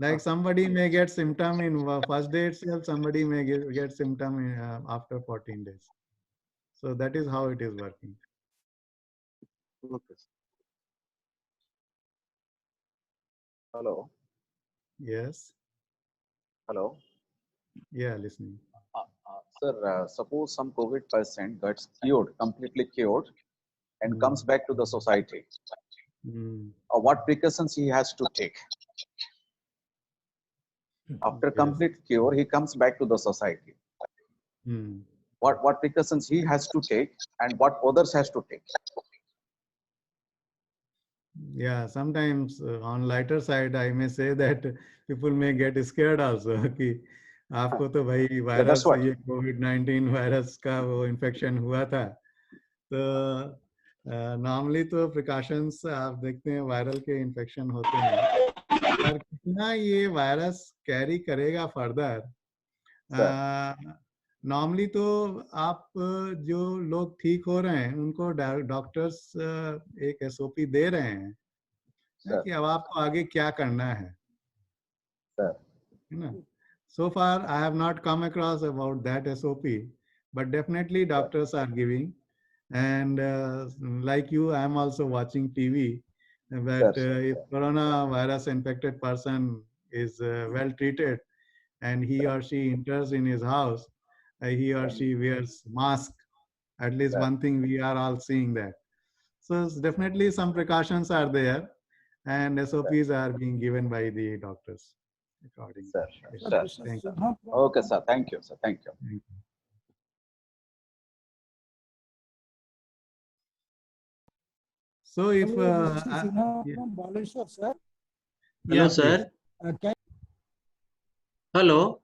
Like somebody may get symptom in first day itself, somebody may get symptom in, after 14 days. So that is how it is working. Okay. Hello. Yes. Hello. Yeah, listening. Sir, suppose some COVID patient gets cured, completely cured, and comes back to the society. What precautions he has to take? After complete cure, he comes back to the society. What precautions he has to take, and what others has to take? Yeah, sometimes on lighter side, I may say that people may get scared also कि आपको तो भाई virus ये COVID-19 virus का वो infection हुआ था, तो नॉर्मली तो प्रिकॉशंस आप देखते हैं वायरल के इन्फेक्शन होते हैं, पर कितना ये वायरस कैरी करेगा फर्दर, नॉर्मली तो आप जो लोग ठीक हो रहे हैं उनको डॉक्टर्स एक एसओपी दे रहे हैं कि अब आपको आगे क्या करना है, ना? So far I have not come across about that SOP, but definitely doctors are giving, and like you, I am also watching TV, but if coronavirus infected person is well treated and he or she enters in his house, he or she wears mask. At least one thing we are all seeing that. So definitely some precautions are there, and SOPs are being given by the doctors accordingly. Sir. Thank you. Okay, sir. Thank you, sir. Thank you. Thank you. So if Baleshwar, sir. Hello, sir. Hello.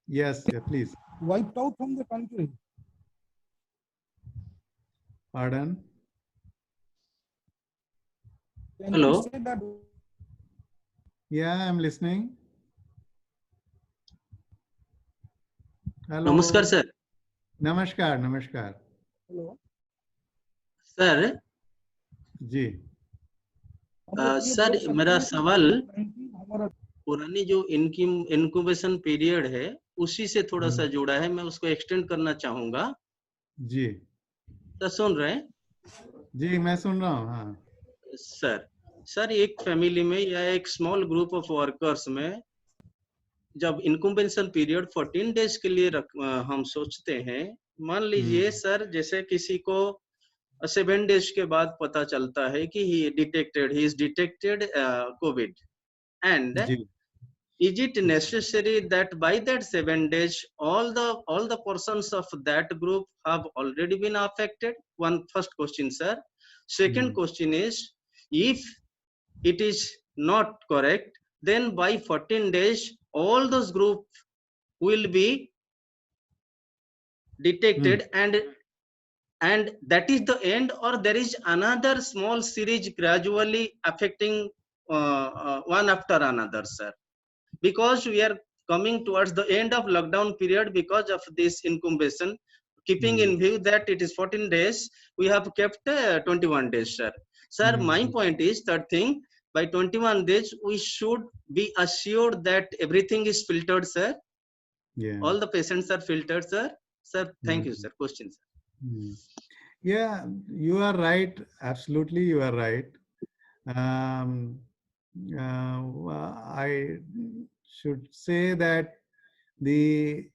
Yes, please. Wiped out from the country. Pardon? Can Hello. you say that? Yeah, I'm listening. Hello. Namaskar, sir. Namaskar, namaskar. Hello. Sir ji sir मेरा सवाल पुरानी जो incubation period है उसी से थोड़ा सा जुड़ा है, मैं उसको एक्सटेंड करना चाहूंगा। जी सर सुन रहे हैं? जी मैं सुन रहा हूँ। हाँ सर एक फैमिली में या एक स्मॉल ग्रुप ऑफ वर्कर्स में जब इनक्यूबेशन पीरियड 14 डेज के लिए हम सोचते हैं, मान लीजिए सर जैसे किसी को 7 डेज के बाद पता चलता है कि he is detected Covid, and is it necessary that by that 7 days all the persons of that group have already been affected? One first question, sir. Second question is, if it is not correct, then by 14 days all those groups will be detected, and that is the end, or there is another small series gradually affecting one after another, sir? Because we are coming towards the end of lockdown period because of this incubation, keeping in view that it is 14 days, we have kept 21 days, sir. Sir, my point is that thing, by 21 days we should be assured that everything is filtered, sir. Yeah. All the patients are filtered, sir. Sir, thank you, sir. Question, sir. Yeah, you are right. Absolutely, you are right. I should say that the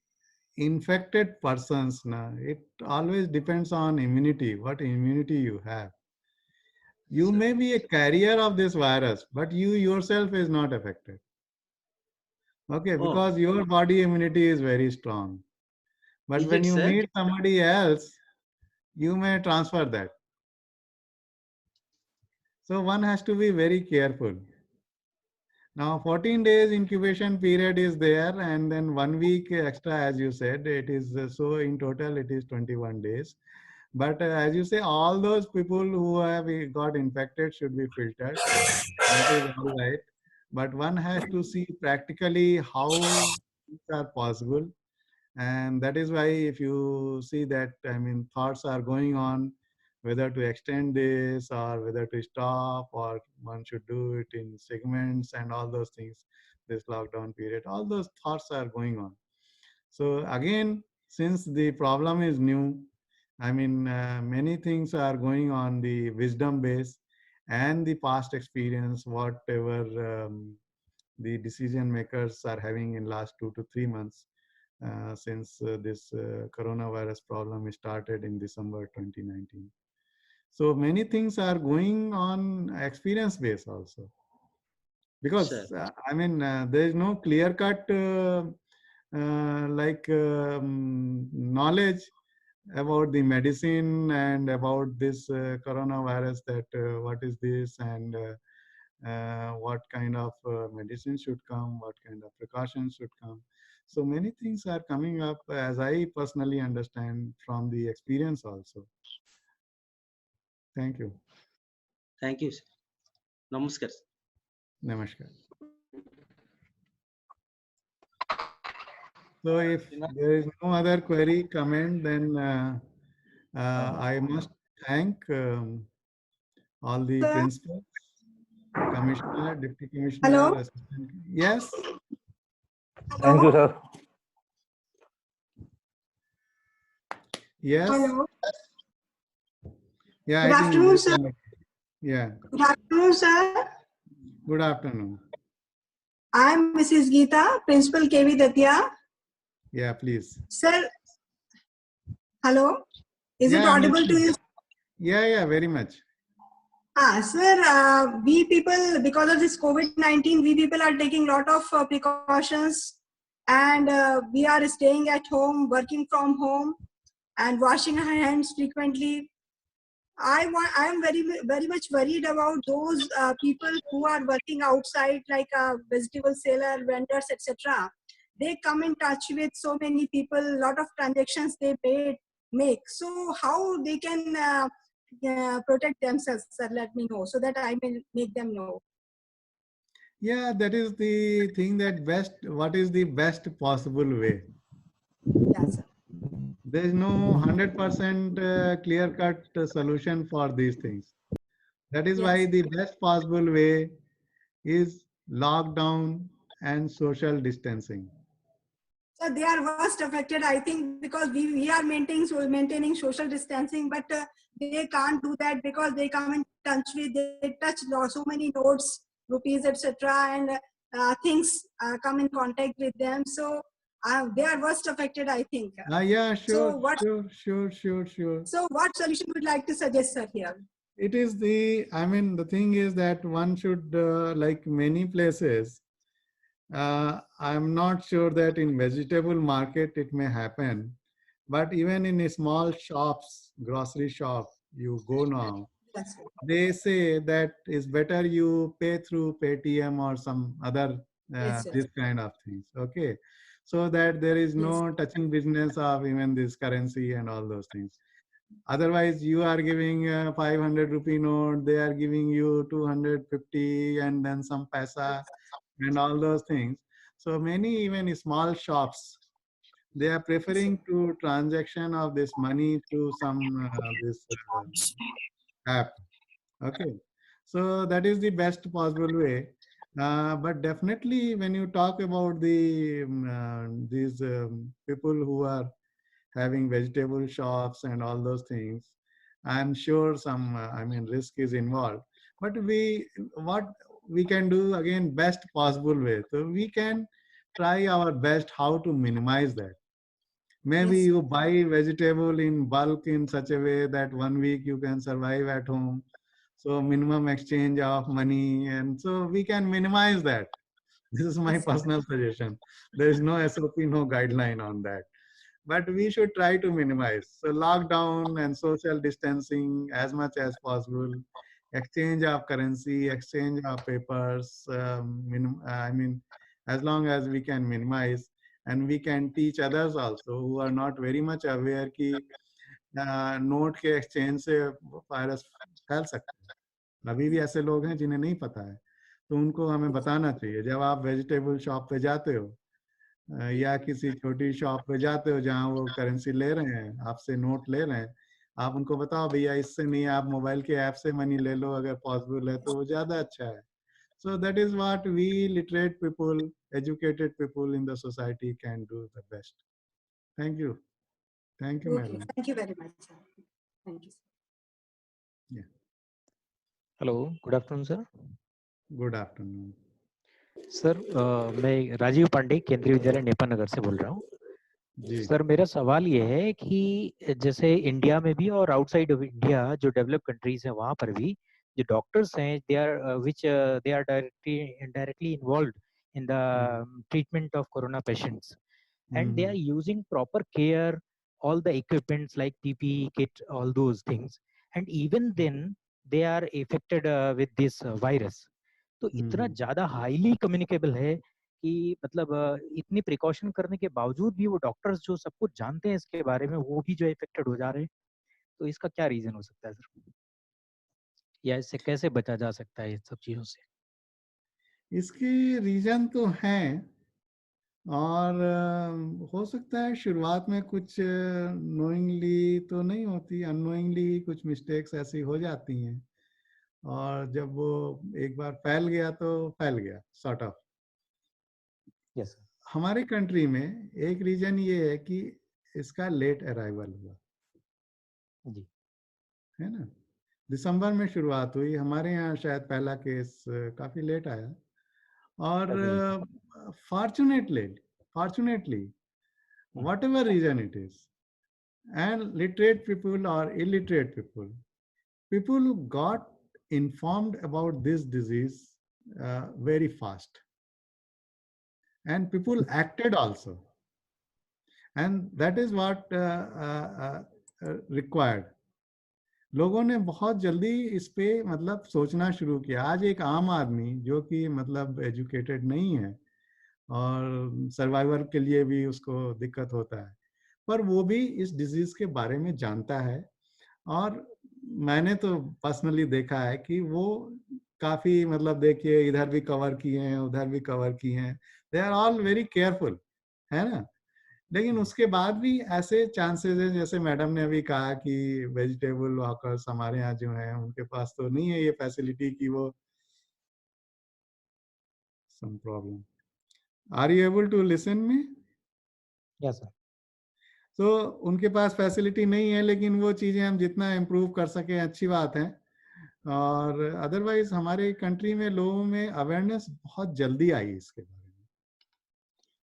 infected persons, it always depends on immunity, what immunity you have. You may be a carrier of this virus, but you yourself is not affected. Okay, because your body immunity is very strong. But when you meet somebody else, you may transfer that. So one has to be very careful. Now 14 days incubation period is there, and then 1 week extra, as you said, it is so in total it is 21 days. But as you say, all those people who have got infected should be filtered. That is all right. But one has to see practically how things are possible. And that is why if you see that, I mean, thoughts are going on whether to extend this or whether to stop, or one should do it in segments and all those things, this lockdown period, all those thoughts are going on. So again, since the problem is new, I mean, many things are going on the wisdom base and the past experience, whatever the decision makers are having in last 2 to 3 months since this coronavirus problem started in December 2019. So many things are going on experience base also, because I mean, there is no clear cut knowledge about the medicine and about this coronavirus, that what is this, and what kind of medicine should come, what kind of precautions should come. So many things are coming up, as I personally understand, from the experience also. Thank you. Thank you, sir. Namaskar. Namaskar. So if there is no other query, comment, then I must thank all the principals, commissioner, deputy commissioner, Hello? assistant. Yes. Thank you, sir. Yes. Hello. Yeah. Good I think afternoon, sir. Yeah. Good afternoon, sir. Good afternoon. I'm Mrs. Geeta, Principal KV Datia. Yeah, please. Sir, hello. Is it Yeah, I'm audible to listening. you? Yeah, very much. Sir, we people, because of this COVID-19, we people are taking lot of precautions, and we are staying at home, working from home, and washing our hands frequently. I am very much worried about those people who are working outside, like vegetable seller, vendors, etc. They come in touch with so many people, lot of transactions they make. So how they can protect themselves, sir? Let me know so that I may make them know. Yeah, that is the thing, that what is the best possible way? Yes, sir. There is no 100% clear-cut solution for these things. That is why the best possible way is lockdown and social distancing. So they are worst affected, I think, because we are maintaining social distancing, but they can't do that because they come in touch with, they touch so many notes, rupees, etc., and things come in contact with them. So they are worst affected, I think. Yeah, sure, So sure. So what solution would you like to suggest, sir, here? It is the thing is that one should, like many places, I'm not sure that in vegetable market it may happen, but even in small shops, grocery shop, you go now, they say that it's better you pay through Paytm or some other this kind of things. Okay, so that there is no touching business of even this currency and all those things. Otherwise, you are giving a 500 rupee note, they are giving you 250 and then some paisa and all those things. So many even small shops, they are preferring to transaction of this money through some this app. Okay, so that is the best possible way. But definitely, when you talk about the these people who are having vegetable shops and all those things, I'm sure some risk is involved. But what we can do, again, best possible way. So we can try our best how to minimize that. Maybe you buy vegetable in bulk in such a way that 1 week you can survive at home. So minimum exchange of money, and so we can minimize that. This is my personal suggestion. There is no SOP, no guideline on that. But we should try to minimize. So lockdown and social distancing as much as possible, exchange of currency, exchange of papers, as long as we can minimize, and we can teach others also who are not very much aware कि note के exchange से virus फैल सकता है. अभी भी ऐसे लोग हैं जिन्हें नहीं पता है, तो उनको हमें बताना चाहिए. जब आप वेजिटेबल शॉप पे जाते हो या किसी छोटी शॉप पे जाते हो जहाँ वो करेंसी ले रहे हैं, आपसे नोट ले रहे हैं, आप उनको बताओ भैया इससे नहीं, आप मोबाइल के ऐप से मनी ले लो अगर पॉसिबल है, तो वो ज्यादा अच्छा है. So that is what we literate people, educated people in the society can do the best. Thank you. Thank you, Okay, madam. thank you very much, sir. Thank you. Yeah. Hello, good afternoon sir. Good afternoon. Sir मैं राजीव पांडे केंद्रीय विद्यालय नेपाल नगर से बोल रहा हूँ. जी. Sir मेरा सवाल ये है कि जैसे इंडिया में भी और आउटसाइड ऑफ इंडिया जो डेवलप्ड कंट्रीज हैं वहाँ पर भी जो डॉक्टर्स हैं they are directly involved in the treatment of corona patients, and they are using proper care, all the equipments like PPE kit, all those things, and even then they are affected with this virus. तो इतना ज्यादा highly communicable है कि मतलब इतनी precaution करने के बावजूद भी वो डॉक्टर्स जो सब कुछ जानते हैं इसके बारे में वो भी जो इफेक्टेड हो जा रहे हैं. तो इसका क्या रीजन हो सकता है सर, या इससे कैसे बचा जा सकता है इन सब चीजों से? इसके रीजन तो हैं, और हो सकता है शुरुआत में कुछ नोइंगली तो नहीं होती, अननोइंगली कुछ मिस्टेक्स ऐसी हो जाती हैं, और जब वो एक बार फैल गया तो फैल गया सॉर्ट ऑफ. यस. हमारे कंट्री में एक रीजन ये है कि इसका लेट अराइवल हुआ जी, है ना. दिसंबर में शुरुआत हुई, हमारे यहाँ शायद पहला केस काफी लेट आया, और fortunately whatever reason it is, and literate people or illiterate people got informed about this disease very fast, and people acted also, and that is what required. लोगों ने बहुत जल्दी इस पे मतलब सोचना शुरू किया. आज एक आम आदमी जो कि मतलब एजुकेटेड नहीं है और सर्वाइवर के लिए भी उसको दिक्कत होता है, पर वो भी इस डिजीज के बारे में जानता है, और मैंने तो पर्सनली देखा है कि वो काफी मतलब देखिए इधर भी कवर किए हैं, उधर भी कवर किए हैं. They are all very careful, है ना. लेकिन उसके बाद भी ऐसे चांसेस है, जैसे मैडम ने अभी कहा कि वेजिटेबल हॉकर्स हमारे यहाँ जो हैं उनके पास तो नहीं है ये फैसिलिटी कि वो some problem. Are you able to listen me? Yes sir. तो उनके पास फैसिलिटी नहीं है, लेकिन वो चीजें हम जितना इम्प्रूव कर सके अच्छी बात है. और अदरवाइज हमारे कंट्री में लोगों में अवेयरनेस बहुत जल्दी आई इसके बारे में.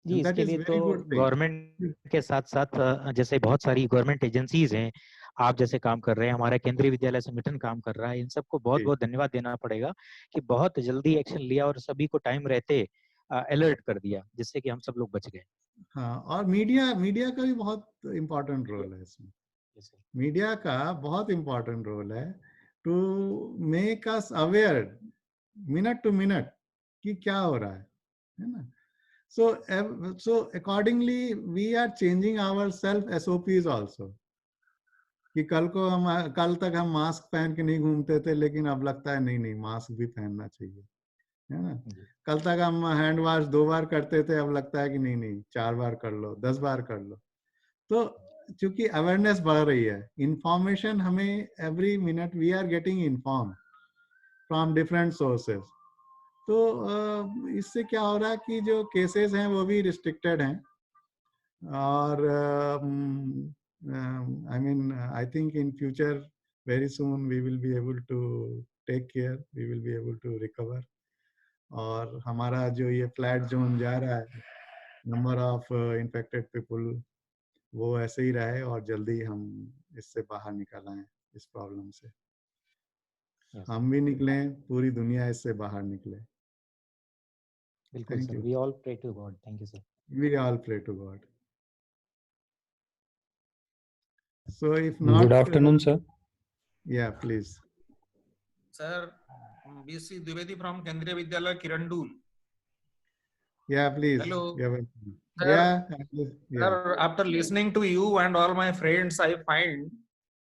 जी, इसके लिए तो गवर्नमेंट के साथ साथ जैसे बहुत सारी गवर्नमेंट एजेंसीज हैं, आप जैसे काम कर रहे हैं, हमारा केंद्रीय विद्यालय संगठन काम कर रहा है, इन सबको बहुत बहुत धन्यवाद देना पड़ेगा कि बहुत जल्दी एक्शन लिया और सभी को टाइम रहते अलर्ट कर दिया, जिससे कि हम सब लोग बच गए. हाँ, और मीडिया का भी बहुत इम्पोर्टेंट रोल है इसमें. मीडिया का बहुत इम्पोर्टेंट रोल है to make us aware minute to minute कि क्या हो रहा है ना. So accordingly we are changing our self SOPs also. कि कल तक हम मास्क पहन के नहीं घूमते थे, लेकिन अब लगता है नहीं मास्क भी पहनना चाहिए, है ना. कल तक हम हैंड वॉश 2 बार करते थे, अब लगता है कि नहीं 4 बार कर लो, 10 बार कर लो. तो चूंकि अवेयरनेस बढ़ रही है, इंफॉर्मेशन हमें every minute we are getting inform from different sources. तो इससे क्या हो रहा है कि जो केसेस हैं वो भी रिस्ट्रिक्टेड हैं, और I mean I think in future very soon we will be able to take care, we will be able to recover, और हमारा जो ये फ्लैट जोन जा रहा है, नंबर ऑफ इन्फेक्टेड पीपल वो ऐसे ही रहे, और जल्दी हम इससे बाहर निकल आए इस प्रॉब्लम से. हम भी निकलें, पूरी दुनिया इससे बाहर निकले. बिल्कुल sir. We all pray to God. Thank you sir. We all pray to God. So if not, good afternoon sir. Yeah, please. Sir, BC Dwivedi from Kendriya Vidyalaya Kirandul. Yeah, please. Hello. Yeah. Sir, after listening to you and all my friends, I find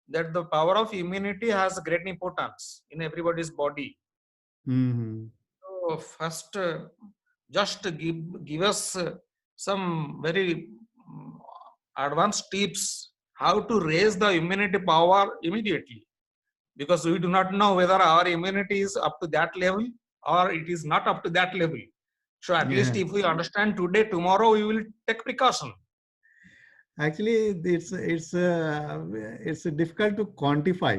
that the power of immunity has great importance in everybody's body. So first, just give us some very advanced tips how to raise the immunity power immediately, because we do not know whether our immunity is up to that level or it is not up to that level. So at least if we understand today, tomorrow we will take precaution. Actually, it's difficult to quantify.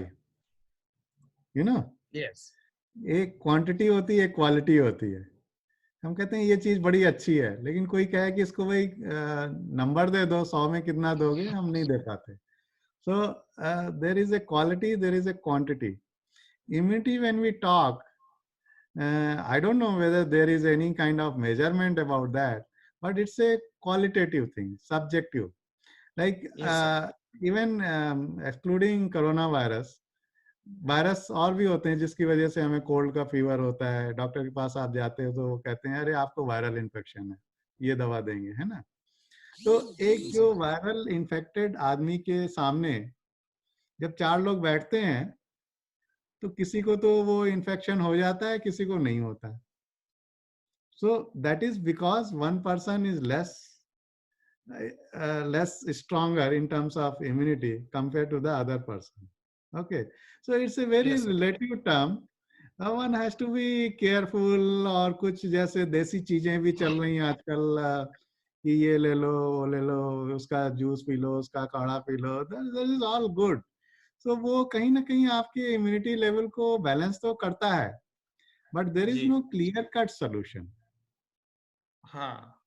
You know. Yes. एक quantity होती है, quality होती है. हम कहते हैं ये चीज बड़ी अच्छी है, लेकिन कोई कहे कि इसको भाई नंबर दे दो, 100 में कितना दोगे, हम नहीं दे पाते. So there is a quality, there is a quantity. Immunity, when we talk, I don't know whether there is any kind of measurement about that, but it's a qualitative thing, subjective. Like even excluding coronavirus, virus और भी होते हैं जिसकी वजह से हमें cold का fever होता है. डॉक्टर के पास आप जाते हो तो वो कहते हैं अरे आपको वायरल इन्फेक्शन है, ये दवा देंगे, है ना. तो एक जो वायरल इन्फेक्टेड आदमी के सामने जब 4 लोग बैठते हैं तो किसी को तो वो इन्फेक्शन हो जाता है, किसी को नहीं होता है. So that is because one person is less stronger in terms of immunity compared to the other person. Okay, so it's a very relative term. One has to be careful. और कुछ जैसे देसी चीजें भी चल रही हैं आजकल कि ये ले लो, वो ले लो, उसका जूस पी लो, उसका काढ़ा P low. That is all good. So वो कहीं ना कहीं आपके इम्यूनिटी लेवल को बैलेंस तो करता है, but there is no clear cut solution. हाँ.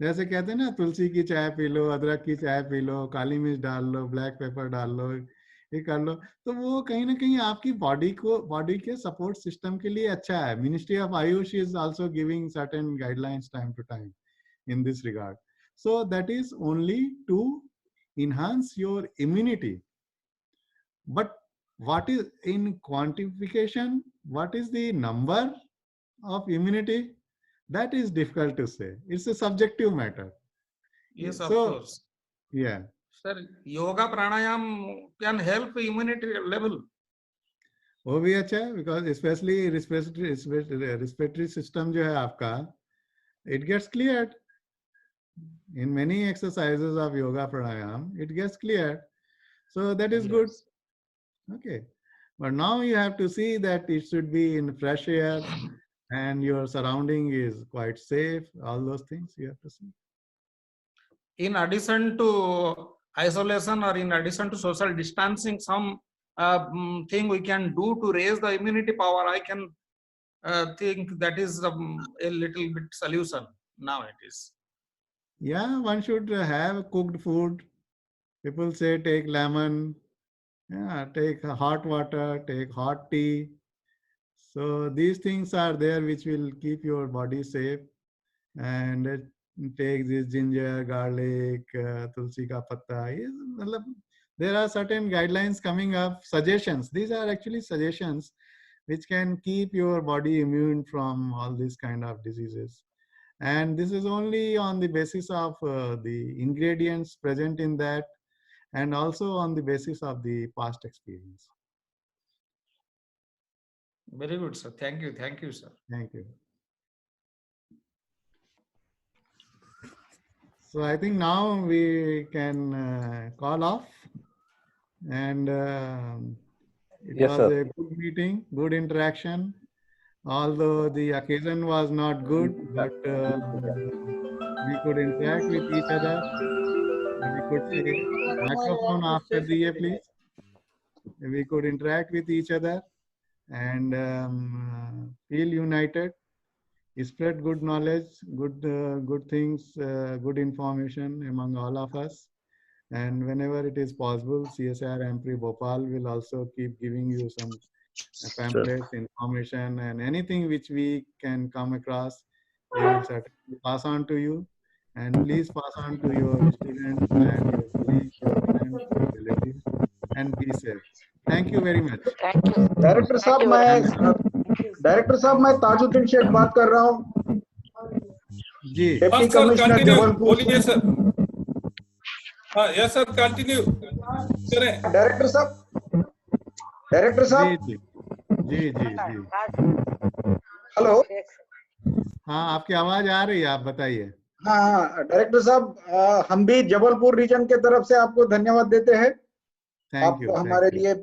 जैसे कहते हैं ना, तुलसी की चाय पी लो, अदरक की चाय पी लो, काली मिर्च डाल लो, ब्लैक पेपर डाल लो, ये कर लो, तो वो कहीं ना कहीं आपकी बॉडी के सपोर्ट सिस्टम के लिए अच्छा है. Ministry of AYUSH is also giving certain guidelines time to time in this regard. So that is only to enhance your immunity. But what is in quantification, what is the number of immunity? That is difficult to say. It's a subjective matter. Yes, of So, course. Yeah. Sir, yoga pranayam can help immunity level. वो भी अच्छा है, because especially respiratory system जो है आपका, it gets cleared. In many exercises of yoga pranayam, it gets cleared. So that is good. Okay. But now you have to see that it should be in fresh air and your surrounding is quite safe. All those things you have to see. In addition to isolation or in addition to social distancing, some thing we can do to raise the immunity power, I can think that is a little bit solution now it is. Yeah, one should have cooked food. People say take lemon, take hot water, take hot tea. So these things are there which will keep your body safe. And take this ginger, garlic, tulsi ka patta. There are certain guidelines coming up, suggestions. These are actually suggestions which can keep your body immune from all these kind of diseases. And this is only on the basis of the ingredients present in that, and also on the basis of the past experience. Very good, sir. Thank you. Thank you, sir. Thank you. So I think now we can call off. And it Yes, was sir. a good meeting, good interaction. Although the occasion was not good, but we could interact with each other. We could say, microphone after DA, please. We could interact with each other and feel united, spread good knowledge, good things, good information among all of us. And whenever it is possible, CSIR AMPRI Bhopal will also keep giving you some pamphlets, information, and anything which we can come across, we will certainly pass on to you. And please pass on to your students and your colleagues, your friends, your relatives, and be safe. Thank you very much. Director साहब मैं ताजुद्दीन शेख बात कर रहा हूँ जी, deputy commissioner Jabalpur. बोलिए sir. हाँ, yes sir, continue करें। Director साहब जी जी जी जी। हेलो। हाँ, आपकी आवाज आ रही है, आप बताइए। हाँ हाँ डायरेक्टर साहब, हम भी जबलपुर रीजन के तरफ से आपको धन्यवाद देते हैं। Thank you. आप हमारे लिए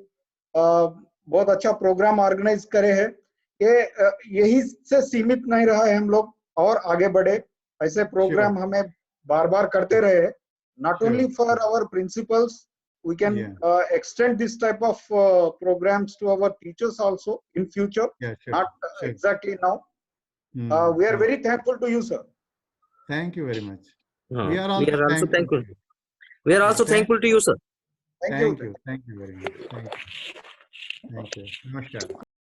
बहुत अच्छा प्रोग्राम ऑर्गेनाइज करे हैं। ये यही से सीमित नहीं रहा है, हम लोग और आगे बढ़े, ऐसे प्रोग्राम हमें बार बार करते रहे। Not only for our principles, we can extend this type of programs to our teachers also in future. Not exactly now. We are very thankful to you, sir. Thank you very much. We are also thankful. We are also thankful to you, sir. Thank you very much. Thank you. Namaskar.